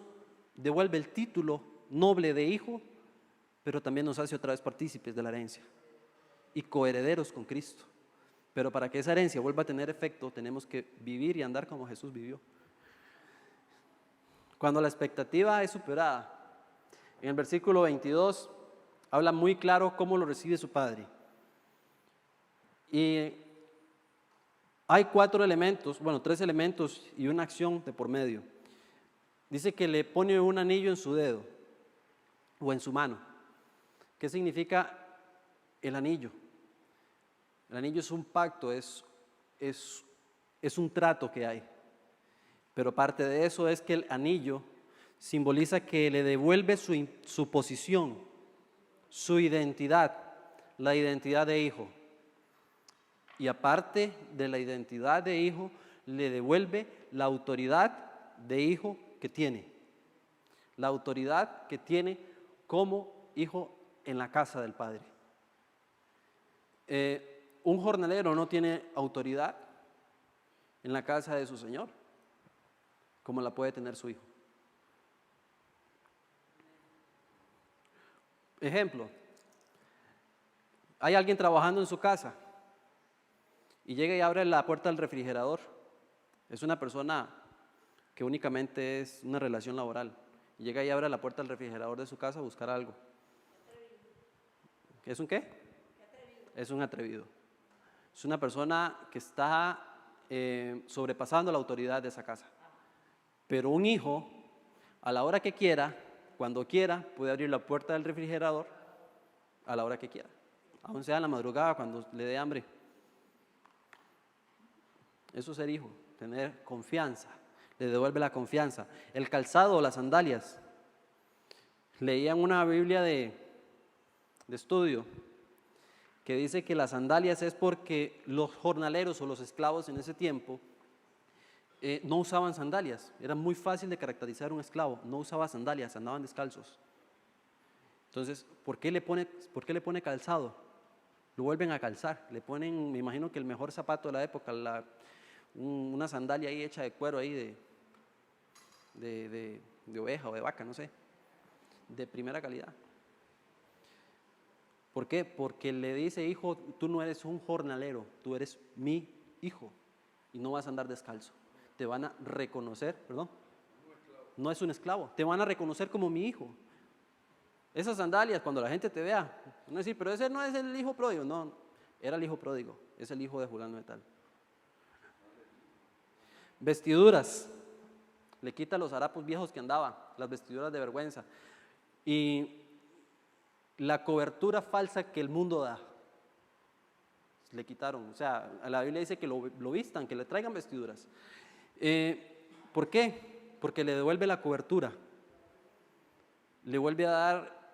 devuelve el título noble de hijo, pero también nos hace otra vez partícipes de la herencia y coherederos con Cristo. Pero para que esa herencia vuelva a tener efecto, tenemos que vivir y andar como Jesús vivió. Cuando la expectativa es superada, en el versículo 22 habla muy claro cómo lo recibe su padre. Y hay 3 elementos y una acción de por medio. Dice que le pone un anillo en su dedo o en su mano. ¿Qué significa el anillo? El anillo es un pacto, es un trato que hay. Pero parte de eso es que el anillo simboliza que le devuelve su posición, su identidad, la identidad de hijo. Y aparte de la identidad de hijo, le devuelve la autoridad de hijo que tiene. La autoridad que tiene como hijo en la casa del Padre. Un jornalero no tiene autoridad en la casa de su Señor, como la puede tener su hijo. Ejemplo, hay alguien trabajando en su casa y llega y abre la puerta del refrigerador. Es una persona que únicamente es una relación laboral. Y llega y abre la puerta del refrigerador de su casa a buscar algo. ¿Es un qué? Es un atrevido. Es una persona que está sobrepasando la autoridad de esa casa. Pero un hijo, a la hora que quiera, cuando quiera, puede abrir la puerta del refrigerador a la hora que quiera. Aún sea en la madrugada, cuando le dé hambre. Eso es ser hijo, tener confianza. Le devuelve la confianza. El calzado o las sandalias. Leía en una Biblia de estudio que dice que las sandalias es porque los jornaleros o los esclavos en ese tiempo no usaban sandalias. Era muy fácil de caracterizar un esclavo. No usaba sandalias, andaban descalzos. Entonces, ¿por qué le pone calzado? Lo vuelven a calzar. Le ponen, me imagino que el mejor zapato de la época, una sandalia ahí hecha de cuero ahí de oveja o de vaca, no sé, de primera calidad. ¿Por qué? Porque le dice, hijo, tú no eres un jornalero, tú eres mi hijo y no vas a andar descalzo. Te van a reconocer, perdón, no es un esclavo, te van a reconocer como mi hijo. Esas sandalias, cuando la gente te vea, van a decir, pero ese no es el hijo pródigo. No, era el hijo pródigo, es el hijo de fulano de tal. Vestiduras, le quita los harapos viejos que andaba, las vestiduras de vergüenza. Y la cobertura falsa que el mundo da, le quitaron. O sea, a la Biblia dice que lo vistan, que le traigan vestiduras. ¿Por qué? Porque le devuelve la cobertura, le vuelve a dar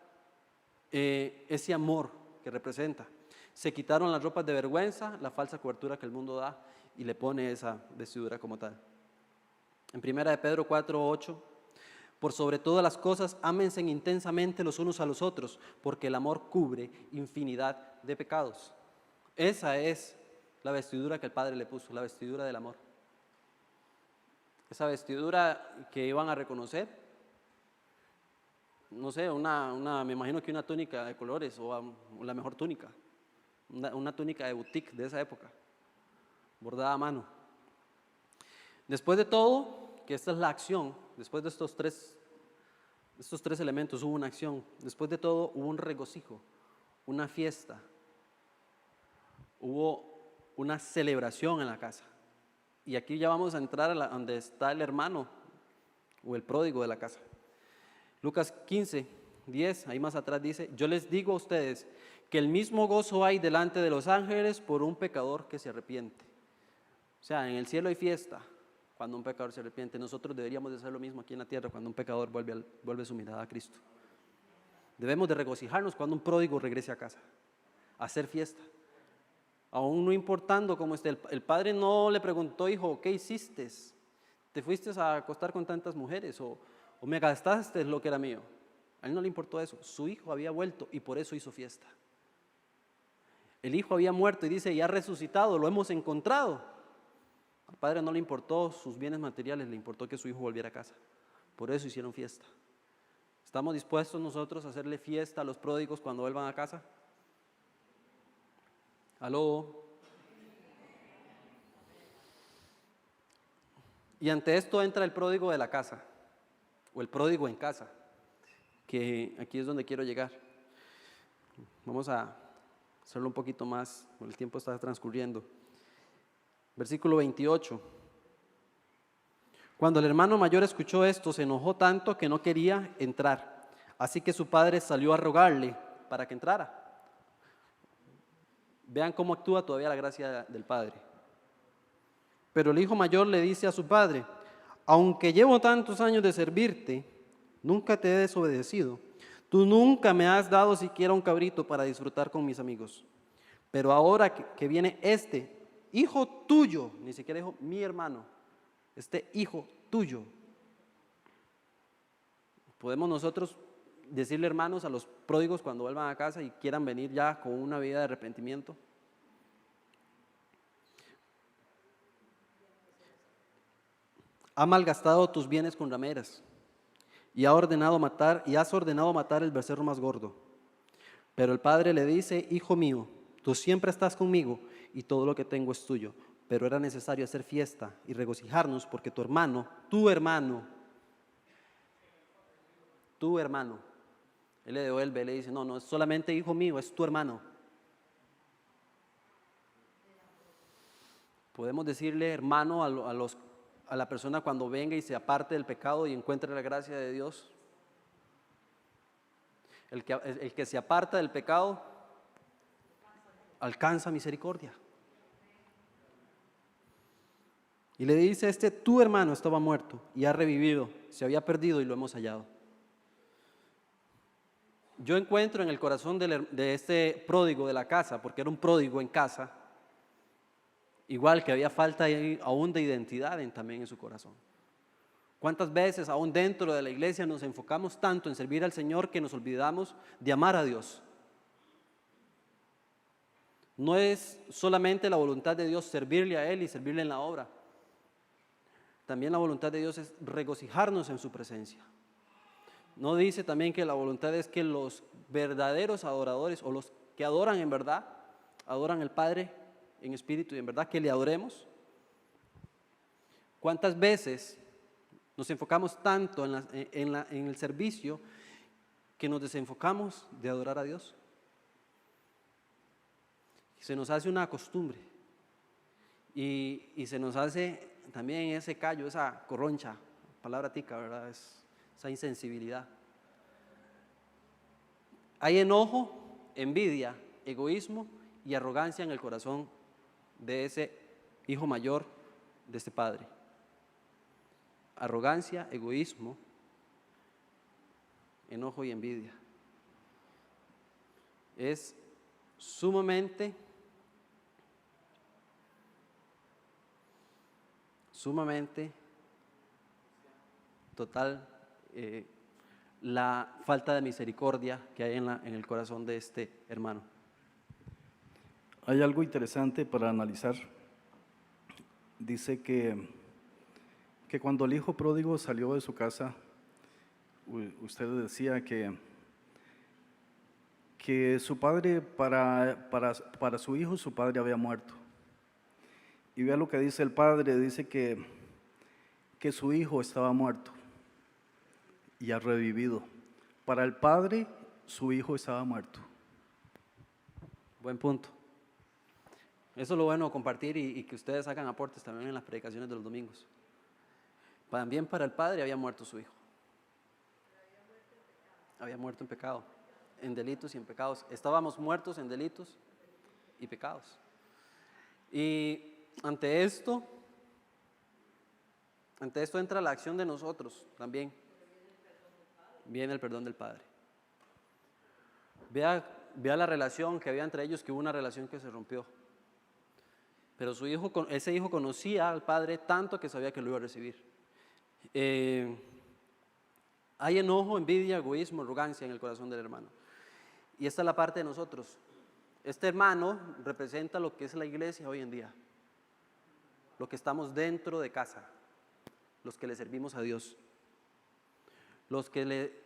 ese amor que representa. Se quitaron las ropas de vergüenza, la falsa cobertura que el mundo da, y le pone esa vestidura como tal. En 1 de Pedro 4:8, por sobre todas las cosas, ámense intensamente los unos a los otros, porque el amor cubre infinidad de pecados. Esa es la vestidura que el Padre le puso, la vestidura del amor. Esa vestidura que iban a reconocer, no sé, me imagino que una túnica de colores o la mejor túnica, una túnica de boutique de esa época, bordada a mano. Después de todo, que esta es la acción, después de estos tres elementos hubo una acción, después de todo hubo un regocijo, una fiesta, hubo una celebración en la casa. Y aquí ya vamos a entrar a donde está el hermano o el pródigo de la casa. Lucas 15:10, ahí más atrás dice, yo les digo a ustedes que el mismo gozo hay delante de los ángeles por un pecador que se arrepiente. O sea, en el cielo hay fiesta cuando un pecador se arrepiente. Nosotros deberíamos de hacer lo mismo aquí en la tierra cuando un pecador vuelve su mirada a Cristo. Debemos de regocijarnos cuando un pródigo regrese a casa, a hacer fiesta. Aún no importando cómo esté, el padre no le preguntó, hijo, ¿qué hiciste? ¿Te fuiste a acostar con tantas mujeres o me gastaste lo que era mío? A él no le importó eso. Su hijo había vuelto y por eso hizo fiesta. El hijo había muerto y dice, ya ha resucitado, lo hemos encontrado. Al padre no le importó sus bienes materiales, le importó que su hijo volviera a casa. Por eso hicieron fiesta. ¿Estamos dispuestos nosotros a hacerle fiesta a los pródigos cuando vuelvan a casa? ¿Aló? Y ante esto entra el pródigo de la casa, o el pródigo en casa, que aquí es donde quiero llegar. Vamos a hacerlo un poquito más, el tiempo está transcurriendo. Versículo 28. Cuando el hermano mayor escuchó esto, se enojó tanto que no quería entrar. Así que su padre salió a rogarle para que entrara. Vean cómo actúa todavía la gracia del padre. Pero el hijo mayor le dice a su padre, aunque llevo tantos años de servirte, nunca te he desobedecido. Tú nunca me has dado siquiera un cabrito para disfrutar con mis amigos. Pero ahora que viene este hijo tuyo, ni siquiera dijo mi hermano, este hijo tuyo. Podemos nosotros decirle hermanos a los pródigos cuando vuelvan a casa y quieran venir ya con una vida de arrepentimiento. Ha malgastado tus bienes con rameras y has ordenado matar el becerro más gordo. Pero el padre le dice, hijo mío, tú siempre estás conmigo y todo lo que tengo es tuyo. Pero era necesario hacer fiesta y regocijarnos porque tu hermano, él le devuelve, le dice, no es solamente hijo mío, es tu hermano. Podemos decirle hermano a la persona cuando venga y se aparte del pecado y encuentre la gracia de Dios. El que se aparta del pecado alcanza misericordia. Y le dice, tu hermano estaba muerto y ha revivido, se había perdido y lo hemos hallado. Yo encuentro en el corazón de este pródigo de la casa, porque era un pródigo en casa, igual que había falta aún de identidad también en su corazón. ¿Cuántas veces aún dentro de la iglesia nos enfocamos tanto en servir al Señor que nos olvidamos de amar a Dios? No es solamente la voluntad de Dios servirle a Él y servirle en la obra. También la voluntad de Dios es regocijarnos en su presencia. ¿No dice también que la voluntad es que los verdaderos adoradores o los que adoran en verdad, adoran al Padre en espíritu y en verdad, que le adoremos? ¿Cuántas veces nos enfocamos tanto en el servicio que nos desenfocamos de adorar a Dios. Se nos hace una costumbre y se nos hace también ese callo, esa corroncha, palabra tica, ¿verdad? Esa insensibilidad. Hay enojo, envidia, egoísmo y arrogancia en el corazón de ese hijo mayor de este padre. Arrogancia, egoísmo, enojo y envidia. Es sumamente total la falta de misericordia que hay en el corazón de este hermano. Hay algo interesante para analizar. Dice que cuando el hijo pródigo salió de su casa, usted decía que su padre, para su hijo, su padre había muerto. Y vea lo que dice el padre, dice que su hijo estaba muerto y ha revivido. Para el padre, su hijo estaba muerto. Buen punto. Eso es lo bueno, compartir y que ustedes hagan aportes también en las predicaciones de los domingos. También para el padre había muerto su hijo. Había muerto en pecado, en delitos y en pecados. Estábamos muertos en delitos y pecados. Y ante esto entra la acción de nosotros también. Viene el perdón del Padre. Vea la relación que había entre ellos, que hubo una relación que se rompió. Pero ese hijo conocía al Padre tanto que sabía que lo iba a recibir. Hay enojo, envidia, egoísmo, arrogancia en el corazón del hermano. Y esta es la parte de nosotros. Este hermano representa lo que es la iglesia hoy en día. Lo que estamos dentro de casa. Los que le servimos a Dios. Los que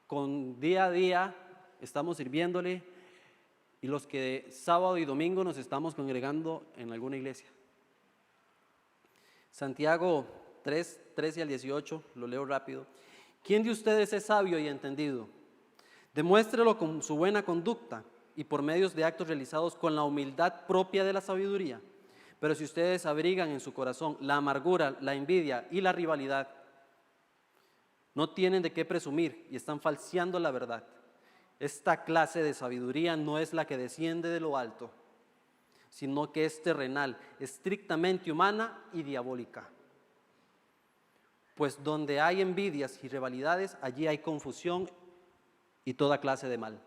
con día a día estamos sirviéndole y los que sábado y domingo nos estamos congregando en alguna iglesia. Santiago 3, 13 al 18, lo leo rápido. ¿Quién de ustedes es sabio y entendido? Demuéstrelo con su buena conducta y por medios de actos realizados con la humildad propia de la sabiduría. Pero si ustedes abrigan en su corazón la amargura, la envidia y la rivalidad, no tienen de qué presumir y están falseando la verdad. Esta clase de sabiduría no es la que desciende de lo alto, sino que es terrenal, estrictamente humana y diabólica. Pues donde hay envidias y rivalidades, allí hay confusión y toda clase de mal.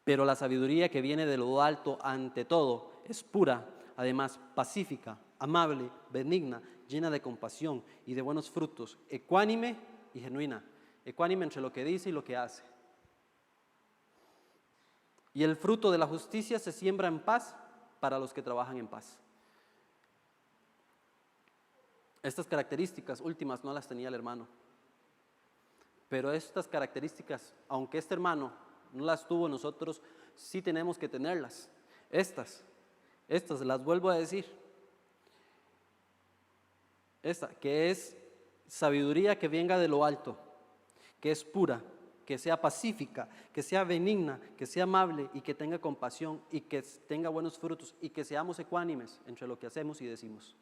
Pero la sabiduría que viene de lo alto, ante todo, es pura, además pacífica, amable, benigna, llena de compasión y de buenos frutos, ecuánime y genuina, ecuánime entre lo que dice y lo que hace. Y el fruto de la justicia se siembra en paz para los que trabajan en paz. Estas características últimas no las tenía el hermano, pero estas características, aunque este hermano no las tuvo, nosotros sí tenemos que tenerlas. Estas las vuelvo a decir. Esta, que es sabiduría que venga de lo alto, que es pura, que sea pacífica, que sea benigna, que sea amable y que tenga compasión y que tenga buenos frutos y que seamos ecuánimes entre lo que hacemos y decimos.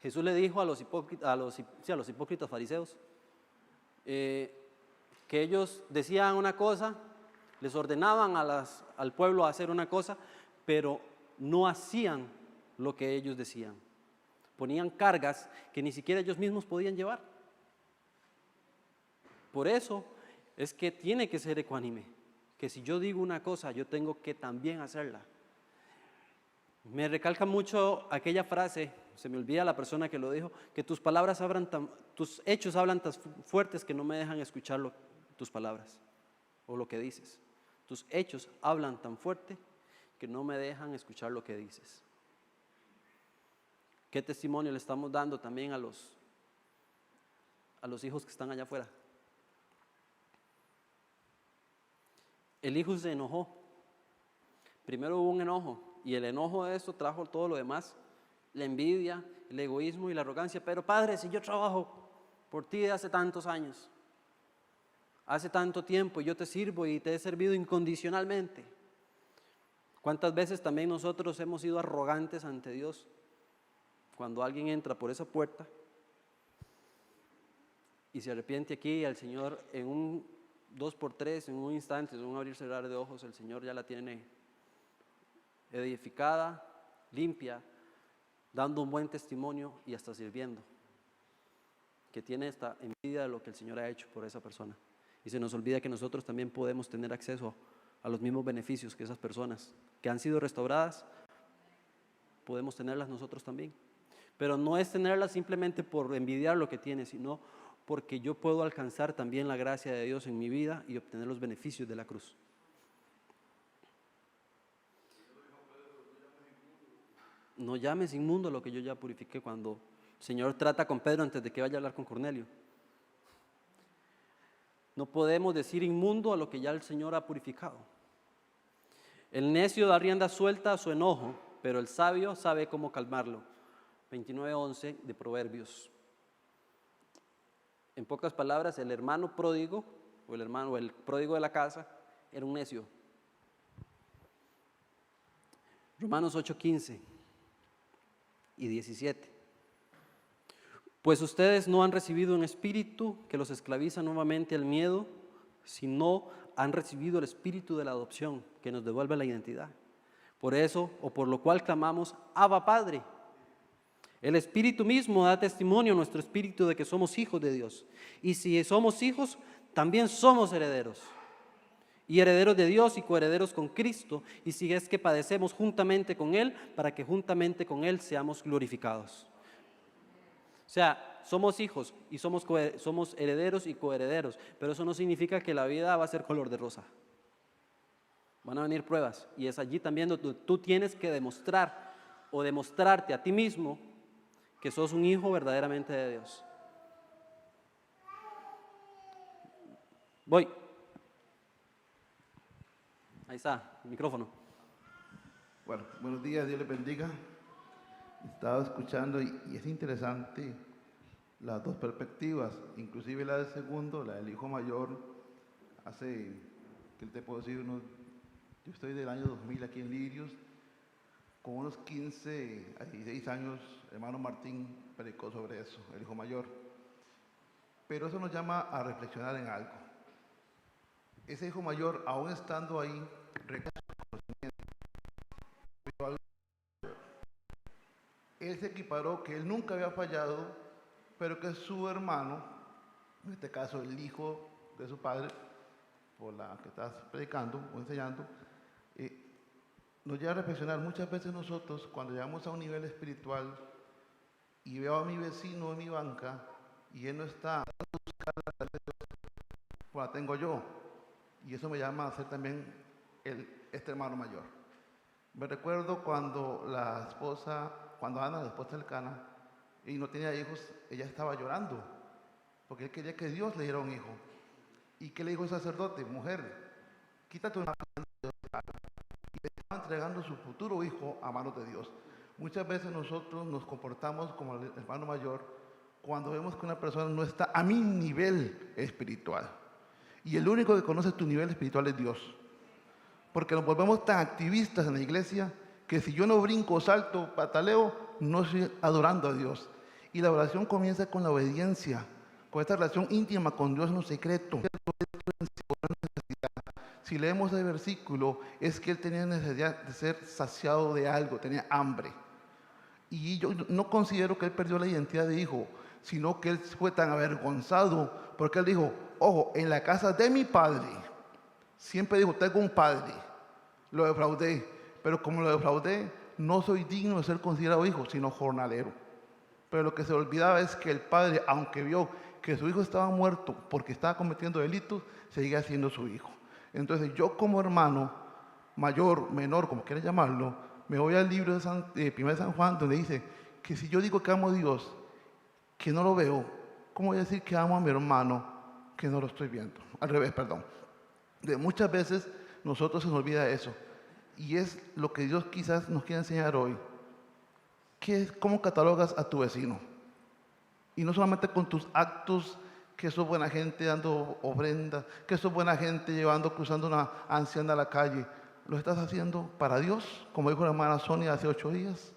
Jesús le dijo a los hipócritas fariseos que ellos decían una cosa, les ordenaban al pueblo a hacer una cosa, pero no hacían lo que ellos decían. Ponían cargas que ni siquiera ellos mismos podían llevar. Por eso es que tiene que ser ecuánime, que si yo digo una cosa, yo tengo que también hacerla. Me recalca mucho aquella frase, se me olvida la persona que lo dijo, que tus hechos hablan tan fuertes que no me dejan escuchar tus palabras o lo que dices. Tus hechos hablan tan fuerte que no me dejan escuchar lo que dices. ¿Qué testimonio le estamos dando también a los hijos que están allá afuera? El hijo se enojó. Primero hubo un enojo y el enojo de eso trajo todo lo demás, la envidia, el egoísmo y la arrogancia. Pero padre, si yo trabajo por ti de hace tantos años, hace tanto tiempo yo te sirvo y te he servido incondicionalmente. ¿Cuántas veces también nosotros hemos sido arrogantes ante Dios cuando alguien entra por esa puerta y se arrepiente aquí, al Señor en un 2x3, en un instante, en un abrir y cerrar de ojos, el Señor ya la tiene edificada, limpia, dando un buen testimonio y hasta sirviendo, que tiene esta envidia de lo que el Señor ha hecho por esa persona. Y se nos olvida que nosotros también podemos tener acceso a los mismos beneficios que esas personas que han sido restauradas, podemos tenerlas nosotros también. Pero no es tenerlas simplemente por envidiar lo que tiene, sino porque yo puedo alcanzar también la gracia de Dios en mi vida y obtener los beneficios de la cruz. No llames inmundo lo que yo ya purifiqué, cuando el Señor trata con Pedro antes de que vaya a hablar con Cornelio. No podemos decir inmundo a lo que ya el Señor ha purificado. El necio da rienda suelta a su enojo, pero el sabio sabe cómo calmarlo. 29:11 de Proverbios. En pocas palabras, el hermano pródigo, o el pródigo de la casa, era un necio. Romanos 8:15 y 17. Pues ustedes no han recibido un espíritu que los esclaviza nuevamente al miedo, sino han recibido el espíritu de la adopción, que nos devuelve la identidad. Por eso, o por lo cual clamamos, Abba Padre. El Espíritu mismo da testimonio a nuestro espíritu de que somos hijos de Dios. Y si somos hijos, también somos herederos. Y herederos de Dios y coherederos con Cristo. Y si es que padecemos juntamente con Él, para que juntamente con Él seamos glorificados. O sea, somos hijos y somos herederos y coherederos. Pero eso no significa que la vida va a ser color de rosa. Van a venir pruebas. Y es allí también donde tú tienes que demostrar o demostrarte a ti mismo que sos un hijo verdaderamente de Dios. Voy. Ahí está, el micrófono. Bueno, buenos días, Dios les bendiga. Estaba escuchando y es interesante las dos perspectivas, inclusive la del segundo, la del hijo mayor. Hace, ¿qué te puedo decir? Yo estoy del año 2000 aquí en Lirios. Con unos 15 a 16 años, hermano Martín predicó sobre eso, el hijo mayor. Pero eso nos llama a reflexionar en algo. Ese hijo mayor, aún estando ahí, recuerda su conocimiento. Él se equiparó que él nunca había fallado, pero que su hermano, en este caso el hijo de su padre, por la que estás predicando o enseñando, nos lleva a reflexionar. Muchas veces nosotros, cuando llegamos a un nivel espiritual y veo a mi vecino en mi banca y él no está, pues la tengo yo. Y eso me llama a ser también este hermano mayor. Me recuerdo cuando Ana, la esposa del Cana, y no tenía hijos, ella estaba llorando, porque él quería que Dios le diera un hijo. ¿Y qué le dijo el sacerdote? Mujer, quítate una mano de Dios. Y le estaba entregando su futuro hijo a manos de Dios. Muchas veces nosotros nos comportamos como el hermano mayor cuando vemos que una persona no está a mi nivel espiritual. Y el único que conoce tu nivel espiritual es Dios. Porque nos volvemos tan activistas en la iglesia que si yo no brinco, salto, pataleo, no estoy adorando a Dios. Y la oración comienza con la obediencia, con esta relación íntima con Dios en lo secreto. Si leemos el versículo, es que él tenía necesidad de ser saciado de algo, tenía hambre. Y yo no considero que él perdió la identidad de hijo, sino que él fue tan avergonzado, porque él dijo, ojo, en la casa de mi padre, siempre dijo, tengo un padre, lo defraudé, pero como lo defraudé, no soy digno de ser considerado hijo, sino jornalero. Pero lo que se olvidaba es que el padre, aunque vio que su hijo estaba muerto porque estaba cometiendo delitos, seguía siendo su hijo. Entonces yo como hermano, mayor, menor, como quieras llamarlo, me voy al libro de 1 San Juan, donde dice que si yo digo que amo a Dios, que no lo veo, ¿cómo voy a decir que amo a mi hermano que no lo estoy viendo? Al revés, perdón. Muchas veces nosotros se nos olvida eso. Y es lo que Dios quizás nos quiere enseñar hoy. ¿Cómo catalogas a tu vecino? Y no solamente con tus actos que sos buena gente dando ofrendas, que sos buena gente cruzando una anciana a la calle. ¿Lo estás haciendo para Dios, como dijo la hermana Sonia hace 8 días?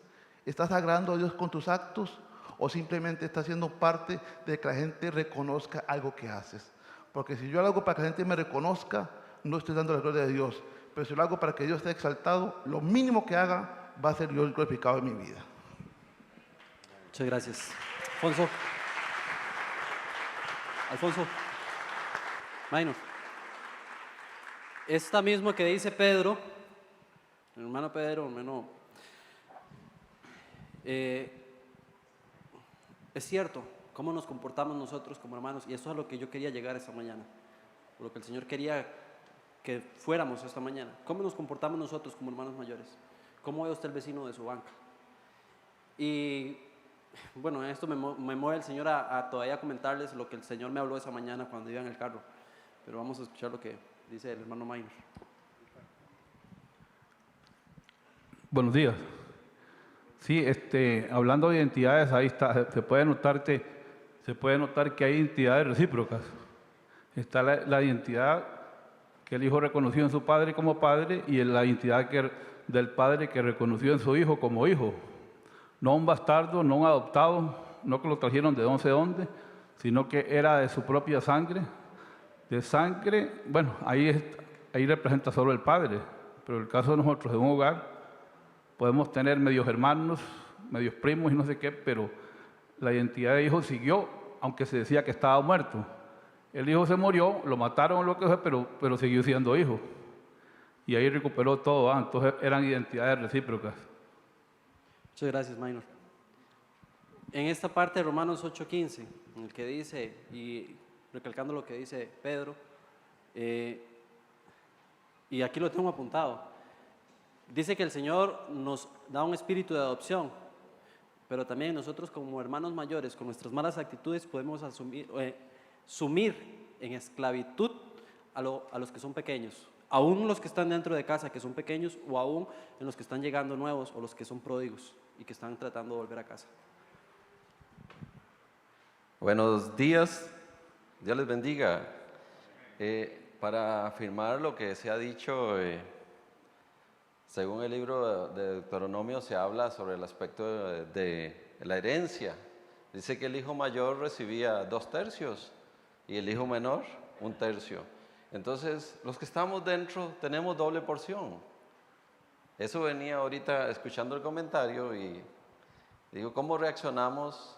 ¿Estás agradando a Dios con tus actos? ¿O simplemente estás siendo parte de que la gente reconozca algo que haces? Porque si yo lo hago para que la gente me reconozca, no estoy dando la gloria de Dios. Pero si lo hago para que Dios esté exaltado, lo mínimo que haga va a ser Dios glorificado en mi vida. Muchas gracias. Alfonso. Alfonso. Minor. Esta misma que dice Pedro, el hermano Pedro, es cierto, cómo nos comportamos nosotros como hermanos, y eso es a lo que yo quería llegar esta mañana, por lo que el Señor quería que fuéramos esta mañana. ¿Cómo nos comportamos nosotros como hermanos mayores? ¿Cómo ve usted el vecino de su banca? Y bueno, esto me mueve el Señor a todavía comentarles lo que el Señor me habló esa mañana cuando iba en el carro, pero vamos a escuchar lo que dice el hermano Minor. Buenos días. Sí, hablando de identidades, ahí está, se puede notar que hay identidades recíprocas. Está la identidad que el hijo reconoció en su padre como padre y la identidad del padre que reconoció en su hijo como hijo. No un bastardo, no un adoptado, no que lo trajeron de no sé dónde, sino que era de su propia sangre. De sangre, bueno, ahí representa solo el padre, pero en el caso de nosotros, de un hogar, podemos tener medios hermanos, medios primos y no sé qué, pero la identidad de hijo siguió, aunque se decía que estaba muerto. El hijo se murió, lo mataron o lo que sea, pero siguió siendo hijo. Y ahí recuperó todo, entonces eran identidades recíprocas. Muchas gracias, Minor. En esta parte de Romanos 8:15, en el que dice, y recalcando lo que dice Pedro, y aquí lo tengo apuntado, dice que el Señor nos da un espíritu de adopción, pero también nosotros como hermanos mayores, con nuestras malas actitudes, podemos sumir en esclavitud a los que son pequeños, aún los que están dentro de casa, que son pequeños, o aún en los que están llegando nuevos, o los que son pródigos y que están tratando de volver a casa. Buenos días, Dios les bendiga. Para afirmar lo que se ha dicho, según el libro de Deuteronomio se habla sobre el aspecto de la herencia. Dice que el hijo mayor recibía 2/3 y el hijo menor 1/3. Entonces, los que estamos dentro tenemos doble porción. Eso venía ahorita escuchando el comentario y digo, ¿cómo reaccionamos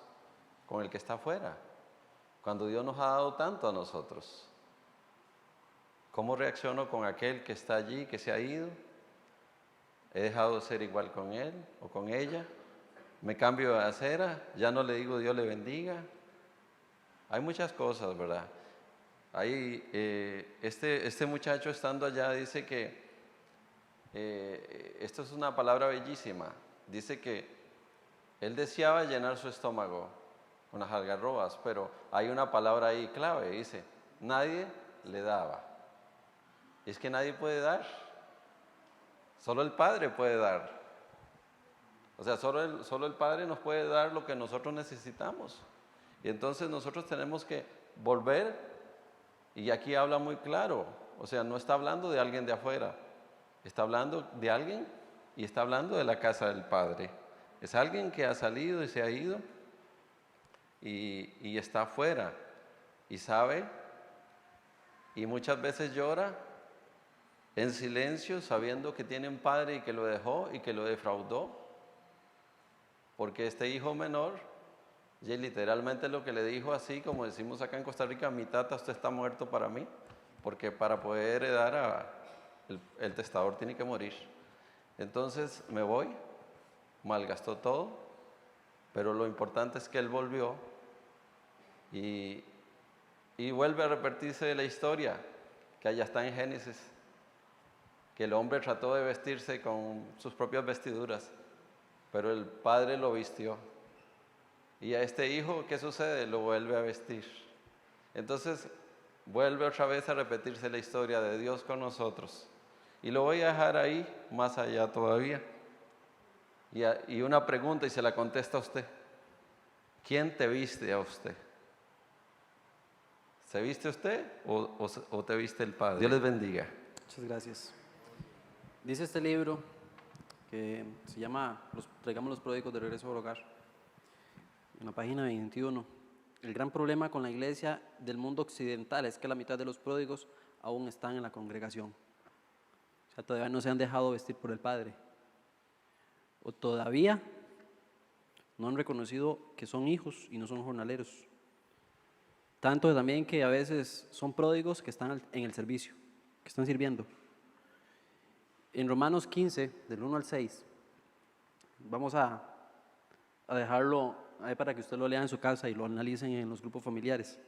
con el que está afuera? Cuando Dios nos ha dado tanto a nosotros. ¿Cómo reacciono con aquel que está allí, que se ha ido? ¿He dejado de ser igual con él o con ella? ¿Me cambio de acera? ¿Ya no le digo Dios le bendiga? Hay muchas cosas, ¿verdad? Ahí, este muchacho estando allá dice que, esto es una palabra bellísima, dice que él deseaba llenar su estómago con unas algarrobas, pero hay una palabra ahí clave, dice, nadie le daba. Y es que nadie puede dar, solo el Padre puede dar. O sea, solo el Padre nos puede dar lo que nosotros necesitamos. Y entonces nosotros tenemos que volver, y aquí habla muy claro, o sea, no está hablando de alguien de afuera, está hablando de alguien y está hablando de la casa del Padre. Es alguien que ha salido y se ha ido y está afuera y sabe, y muchas veces llora en silencio sabiendo que tiene un padre y que lo dejó y que lo defraudó, porque este hijo menor, y literalmente lo que le dijo así, como decimos acá en Costa Rica, mi tata, usted está muerto para mí, porque para poder heredar el testador tiene que morir. Entonces me voy, malgastó todo, pero lo importante es que él volvió y vuelve a repetirse la historia que allá está en Génesis, que el hombre trató de vestirse con sus propias vestiduras, pero el padre lo vistió. Y a este hijo, ¿qué sucede? Lo vuelve a vestir. Entonces, vuelve otra vez a repetirse la historia de Dios con nosotros. Y lo voy a dejar ahí, más allá todavía. Y una pregunta, y se la contesta a usted. ¿Quién te viste a usted? ¿Se viste usted o te viste el Padre? Dios les bendiga. Muchas gracias. Dice este libro que se llama Traigamos los pródigos de regreso al hogar. En la página 21, el gran problema con la iglesia del mundo occidental es que la mitad de los pródigos aún están en la congregación. O sea, todavía no se han dejado vestir por el Padre. O todavía no han reconocido que son hijos y no son jornaleros. Tanto también que a veces son pródigos que están en el servicio, que están sirviendo. En Romanos 15, del 1 al 6, vamos a dejarlo ahí para que usted lo lea en su casa y lo analicen en los grupos familiares.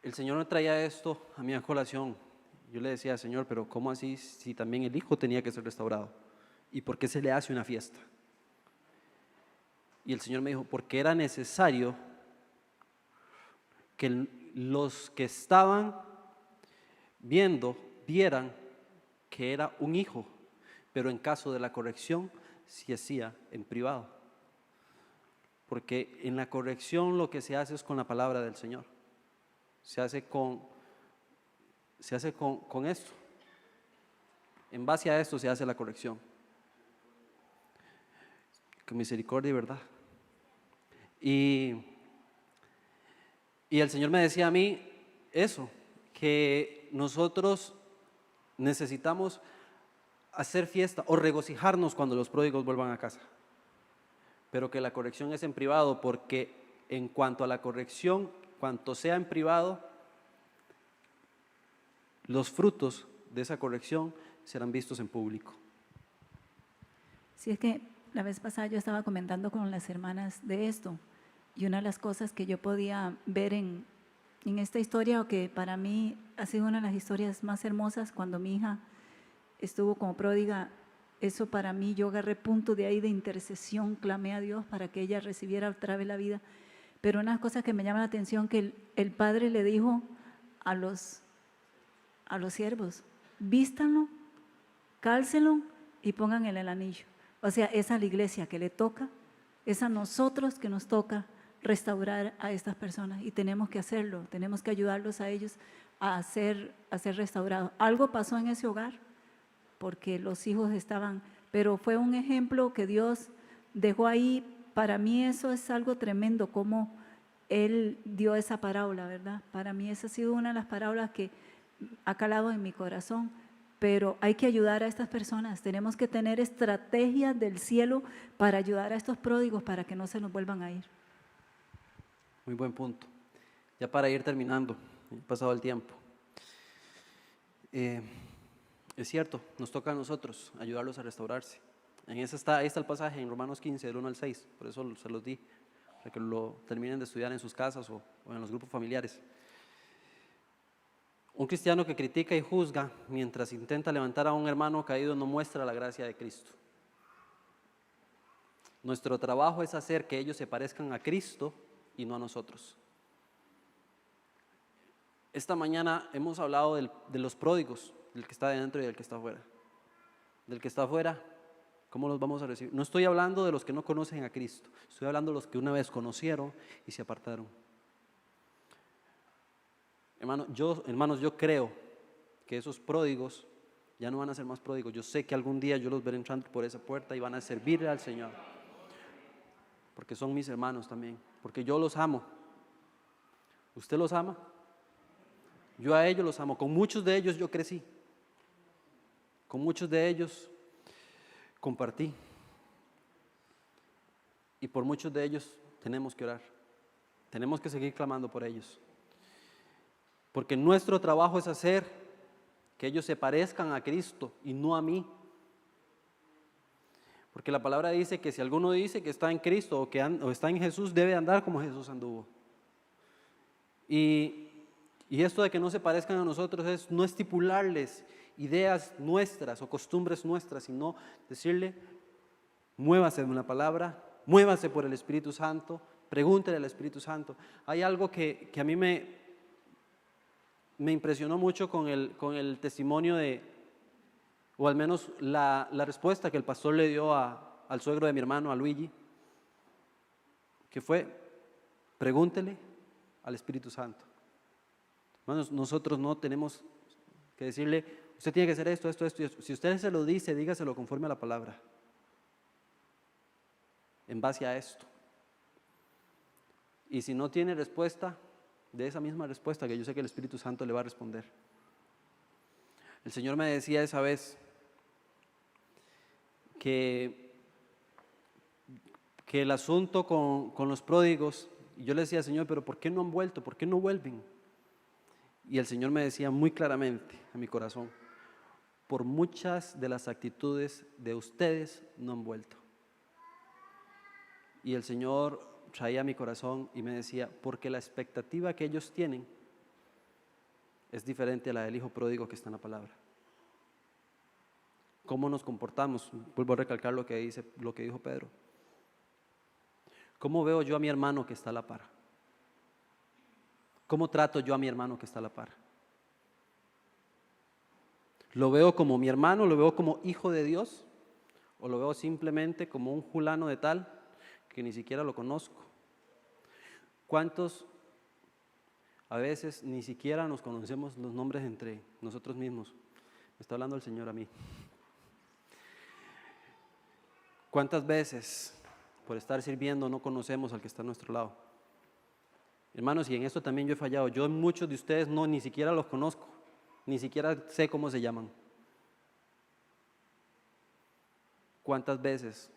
El Señor me traía esto a mi colación. Yo le decía, Señor, pero ¿cómo así si también el hijo tenía que ser restaurado? ¿Y por qué se le hace una fiesta? Y el Señor me dijo, porque era necesario que los que estaban viendo vieran que era un hijo, pero en caso de la corrección se hacía en privado. Porque en la corrección lo que se hace es con la palabra del Señor. Se hace con esto. En base a esto se hace la corrección. Con misericordia y verdad. Y el Señor me decía a mí eso, que nosotros necesitamos hacer fiesta o regocijarnos cuando los pródigos vuelvan a casa, pero que la corrección es en privado, porque en cuanto a la corrección, cuanto sea en privado, los frutos de esa corrección serán vistos en público. Sí, es que la vez pasada yo estaba comentando con las hermanas de esto, y una de las cosas que yo podía ver en esta historia, o que para mí ha sido una de las historias más hermosas, cuando mi hija estuvo como pródiga, eso para mí, yo agarré punto de ahí de intercesión, clamé a Dios para que ella recibiera otra vez la vida. Pero una cosa que me llama la atención, que el padre le dijo a los siervos, vístanlo, cálcelo y pongan el anillo. O sea, es a la iglesia que le toca, es a nosotros que nos toca restaurar a estas personas, y tenemos que hacerlo, tenemos que ayudarlos a ellos a ser restaurados. Algo pasó en ese hogar, porque los hijos estaban, pero fue un ejemplo que Dios dejó ahí. Para mí eso es algo tremendo, como Él dio esa parábola, ¿verdad? Para mí esa ha sido una de las parábolas que ha calado en mi corazón. Pero hay que ayudar a estas personas, tenemos que tener estrategias del cielo para ayudar a estos pródigos para que no se nos vuelvan a ir. Muy buen punto. Ya para ir terminando, ha pasado el tiempo. Es cierto, nos toca a nosotros ayudarlos a restaurarse. Ahí está el pasaje en Romanos 15, del 1 al 6, por eso se los di, para que lo terminen de estudiar en sus casas o en los grupos familiares. Un cristiano que critica y juzga mientras intenta levantar a un hermano caído no muestra la gracia de Cristo. Nuestro trabajo es hacer que ellos se parezcan a Cristo y no a nosotros. Esta mañana hemos hablado de los pródigos, del que está dentro y del que está afuera. Del que está afuera, ¿cómo los vamos a recibir? No estoy hablando de los que no conocen a Cristo, estoy hablando de los que una vez conocieron y se apartaron. Hermanos, yo creo que esos pródigos ya no van a ser más pródigos. Yo sé que algún día yo los veré entrando por esa puerta y van a servirle al Señor, porque son mis hermanos también, porque yo los amo. ¿Usted los ama? Yo a ellos los amo. Con muchos de ellos yo crecí, con muchos de ellos compartí, y por muchos de ellos tenemos que orar, tenemos que seguir clamando por ellos. Porque nuestro trabajo es hacer que ellos se parezcan a Cristo y no a mí. Porque la palabra dice que si alguno dice que está en Cristo o está en Jesús, debe andar como Jesús anduvo. Y esto de que no se parezcan a nosotros es no estipularles ideas nuestras o costumbres nuestras, sino decirle, muévase en la palabra, muévase por el Espíritu Santo, pregúntele al Espíritu Santo. Hay algo que a mí me impresionó mucho con el testimonio o al menos la respuesta que el pastor le dio al suegro de mi hermano, a Luigi, que fue, pregúntele al Espíritu Santo. Hermanos, nosotros no tenemos que decirle, usted tiene que hacer esto, esto, esto y esto. Si usted se lo dice, dígaselo conforme a la palabra, en base a esto. Y si no tiene respuesta, de esa misma respuesta que yo sé que el Espíritu Santo le va a responder. El Señor me decía esa vez que el asunto con los pródigos, y yo le decía, Señor, pero ¿por qué no han vuelto? ¿Por qué no vuelven? Y el Señor me decía muy claramente a mi corazón, por muchas de las actitudes de ustedes no han vuelto. Y el Señor traía a mi corazón y me decía, porque la expectativa que ellos tienen es diferente a la del hijo pródigo que está en la palabra. ¿Cómo nos comportamos? Vuelvo a recalcar lo que dijo Pedro. ¿Cómo veo yo a mi hermano que está a la par? ¿Cómo trato yo a mi hermano que está a la par? ¿Lo veo como mi hermano? ¿Lo veo como hijo de Dios? ¿O lo veo simplemente como un fulano de tal que ni siquiera lo conozco? ¿Cuántos a veces ni siquiera nos conocemos los nombres entre nosotros mismos? Me está hablando el Señor a mí. ¿Cuántas veces por estar sirviendo no conocemos al que está a nuestro lado? Hermanos, y en esto también yo he fallado. Yo muchos de ustedes ni siquiera los conozco, ni siquiera sé cómo se llaman. ¿Cuántas veces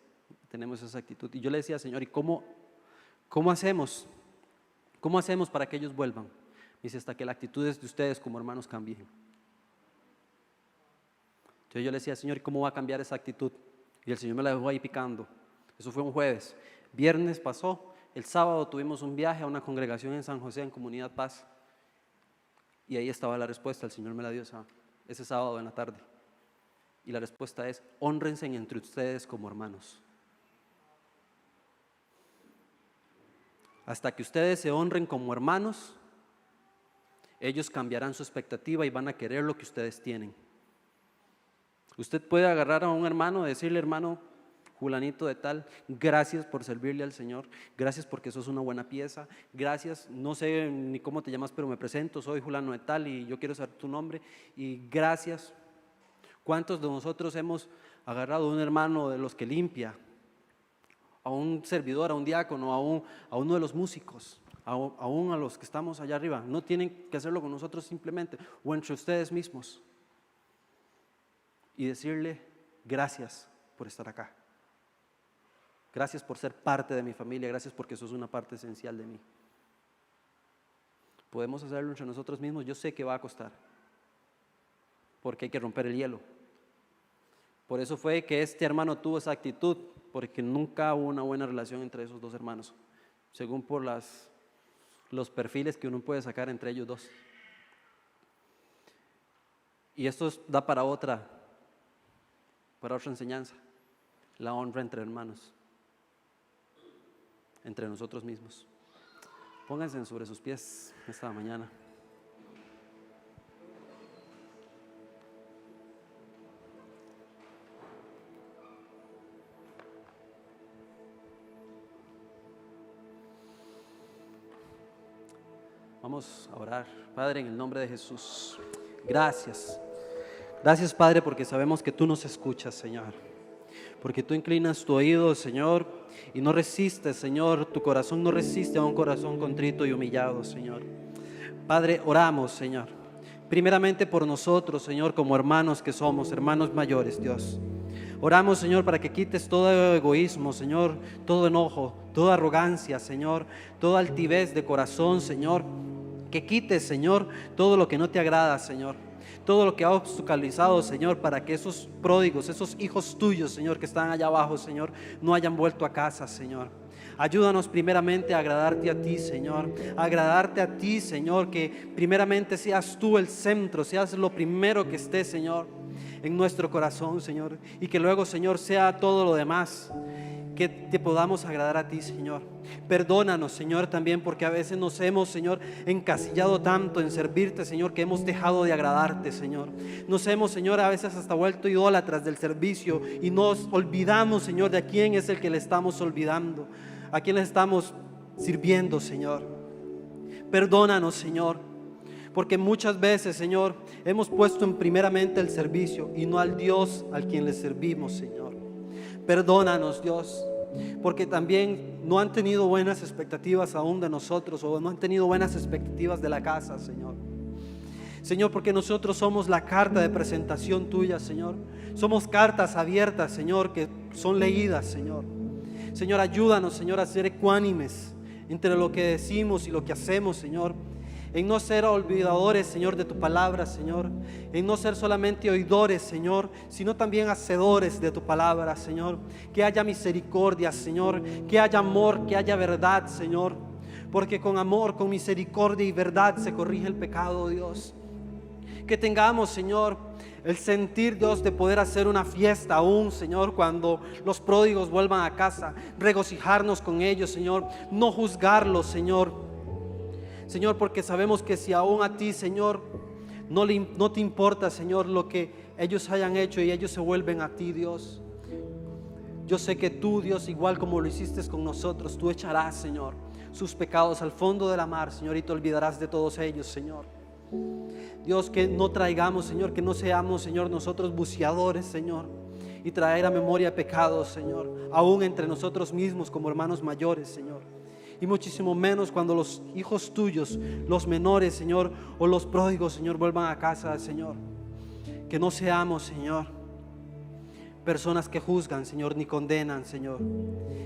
tenemos esa actitud? Y yo le decía, Señor, ¿y cómo hacemos? ¿Cómo hacemos para que ellos vuelvan? Me dice, hasta que la actitud de ustedes como hermanos cambien. Entonces yo le decía, Señor, ¿y cómo va a cambiar esa actitud? Y el Señor me la dejó ahí picando. Eso fue un jueves. Viernes pasó. El sábado tuvimos un viaje a una congregación en San José, en Comunidad Paz. Y ahí estaba la respuesta. El Señor me la dio ese sábado en la tarde. Y la respuesta es, hónrense entre ustedes como hermanos. Hasta que ustedes se honren como hermanos, ellos cambiarán su expectativa y van a querer lo que ustedes tienen. Usted puede agarrar a un hermano y decirle, hermano Julanito de tal, gracias por servirle al Señor, gracias porque sos una buena pieza, gracias, no sé ni cómo te llamas, pero me presento, soy Julano de tal y yo quiero saber tu nombre y gracias. ¿Cuántos de nosotros hemos agarrado a un hermano de los que limpia, a un servidor, a un diácono, a uno de los músicos, aún a los que estamos allá arriba? No tienen que hacerlo con nosotros simplemente, o entre ustedes mismos, y decirle gracias por estar acá. Gracias por ser parte de mi familia, gracias porque sos una parte esencial de mí. Podemos hacerlo entre nosotros mismos, yo sé que va a costar, porque hay que romper el hielo. Por eso fue que este hermano tuvo esa actitud, porque nunca hubo una buena relación entre esos dos hermanos, según por los perfiles que uno puede sacar entre ellos dos. Y esto da para otra enseñanza, la honra entre hermanos, entre nosotros mismos. Pónganse sobre sus pies esta mañana. Vamos a orar. Padre, en el nombre de Jesús, gracias. Gracias, Padre, porque sabemos que tú nos escuchas, Señor. Porque tú inclinas tu oído, Señor, y no resistes, Señor, tu corazón no resiste a un corazón contrito y humillado, Señor. Padre, oramos, Señor, primeramente por nosotros, Señor, como hermanos que somos, hermanos mayores, Dios. Oramos, Señor, para que quites todo egoísmo, Señor, todo enojo, toda arrogancia, Señor, toda altivez de corazón, Señor. Que quites, Señor, todo lo que no te agrada, Señor. Todo lo que ha obstaculizado, Señor, para que esos pródigos, esos hijos tuyos, Señor, que están allá abajo, Señor, no hayan vuelto a casa, Señor. Ayúdanos primeramente a agradarte a ti, Señor. A agradarte a ti, Señor, que primeramente seas tú el centro, seas lo primero que esté, Señor, en nuestro corazón, Señor. Y que luego, Señor, sea todo lo demás, que te podamos agradar a ti, Señor. Perdónanos, Señor, también porque a veces nos hemos, Señor, encasillado tanto en servirte, Señor, que hemos dejado de agradarte, Señor. Nos hemos, Señor, a veces hasta vuelto idólatras del servicio y nos olvidamos, Señor, de a quién es el que le estamos olvidando, a quién le estamos sirviendo, Señor. Perdónanos, Señor, porque muchas veces, Señor, hemos puesto en primeramente el servicio y no al Dios al quien le servimos, Señor. Perdónanos, Dios, porque también no han tenido buenas expectativas aún de nosotros, o no han tenido buenas expectativas de la casa, Señor. Señor, porque nosotros somos la carta de presentación tuya, Señor. Somos cartas abiertas, Señor, que son leídas, Señor. Señor, ayúdanos, Señor, a ser ecuánimes entre lo que decimos y lo que hacemos, Señor. En no ser olvidadores, Señor, de tu palabra, Señor. En no ser solamente oidores, Señor, sino también hacedores de tu palabra, Señor. Que haya misericordia, Señor. Que haya amor, que haya verdad, Señor. Porque con amor, con misericordia y verdad se corrige el pecado, Dios. Que tengamos, Señor, el sentir, Dios, de poder hacer una fiesta aún, Señor, cuando los pródigos vuelvan a casa. Regocijarnos con ellos, Señor. No juzgarlos, Señor. Señor, porque sabemos que si aún a ti, Señor, no te importa, Señor, lo que ellos hayan hecho y ellos se vuelven a ti, Dios. Yo sé que tú, Dios, igual como lo hiciste con nosotros, tú echarás, Señor, sus pecados al fondo de la mar, Señor, y te olvidarás de todos ellos, Señor. Dios, que no traigamos, Señor, que no seamos, Señor, nosotros buceadores, Señor, y traer a memoria pecados, Señor, aún entre nosotros mismos como hermanos mayores, Señor. Y muchísimo menos cuando los hijos tuyos, los menores, Señor, o los pródigos, Señor, vuelvan a casa, Señor. Que no seamos, Señor, personas que juzgan, Señor, ni condenan, Señor.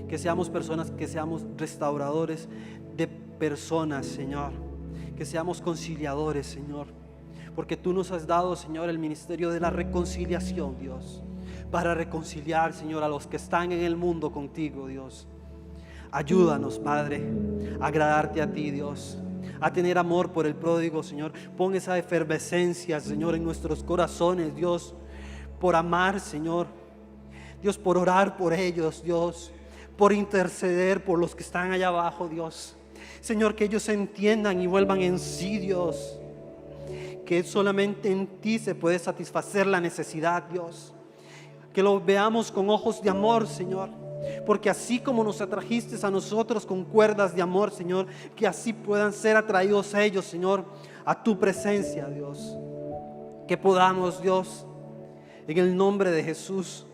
Que seamos personas, que seamos restauradores de personas, Señor. Que seamos conciliadores, Señor. Porque tú nos has dado, Señor, el ministerio de la reconciliación, Dios. Para reconciliar, Señor, a los que están en el mundo contigo, Dios. Ayúdanos, Padre, a agradarte a ti, Dios, a tener amor por el pródigo, Señor. Pon esa efervescencia, Señor, en nuestros corazones, Dios, por amar, Señor. Dios, por orar por ellos, Dios, por interceder por los que están allá abajo, Dios. Señor, que ellos entiendan y vuelvan en sí, Dios, que solamente en ti se puede satisfacer la necesidad, Dios. Que lo veamos con ojos de amor, Señor. Porque así como nos atrajiste a nosotros con cuerdas de amor, Señor, que así puedan ser atraídos ellos, Señor, a tu presencia, Dios. Que podamos, Dios, en el nombre de Jesús,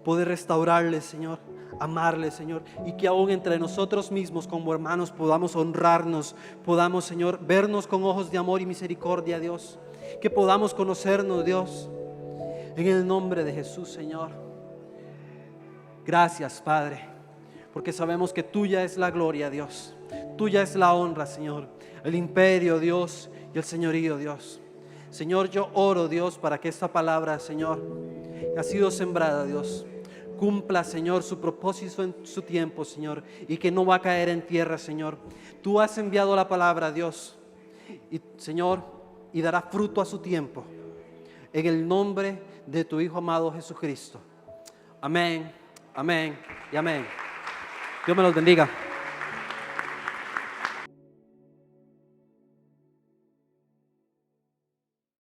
poder restaurarles, Señor, amarles, Señor, y que aún entre nosotros mismos como hermanos podamos honrarnos, podamos, Señor, vernos con ojos de amor y misericordia, Dios. Que podamos conocernos, Dios, en el nombre de Jesús, Señor. Gracias, Padre, porque sabemos que tuya es la gloria, Dios. Tuya es la honra, Señor, el imperio, Dios, y el señorío, Dios. Señor, yo oro, Dios, para que esta palabra, Señor, que ha sido sembrada, Dios, cumpla, Señor, su propósito en su tiempo, Señor, y que no va a caer en tierra, Señor. Tú has enviado la palabra, Dios, y, Señor, y dará fruto a su tiempo, en el nombre de tu Hijo amado Jesucristo. Amén. Amén y amén. Dios me los bendiga.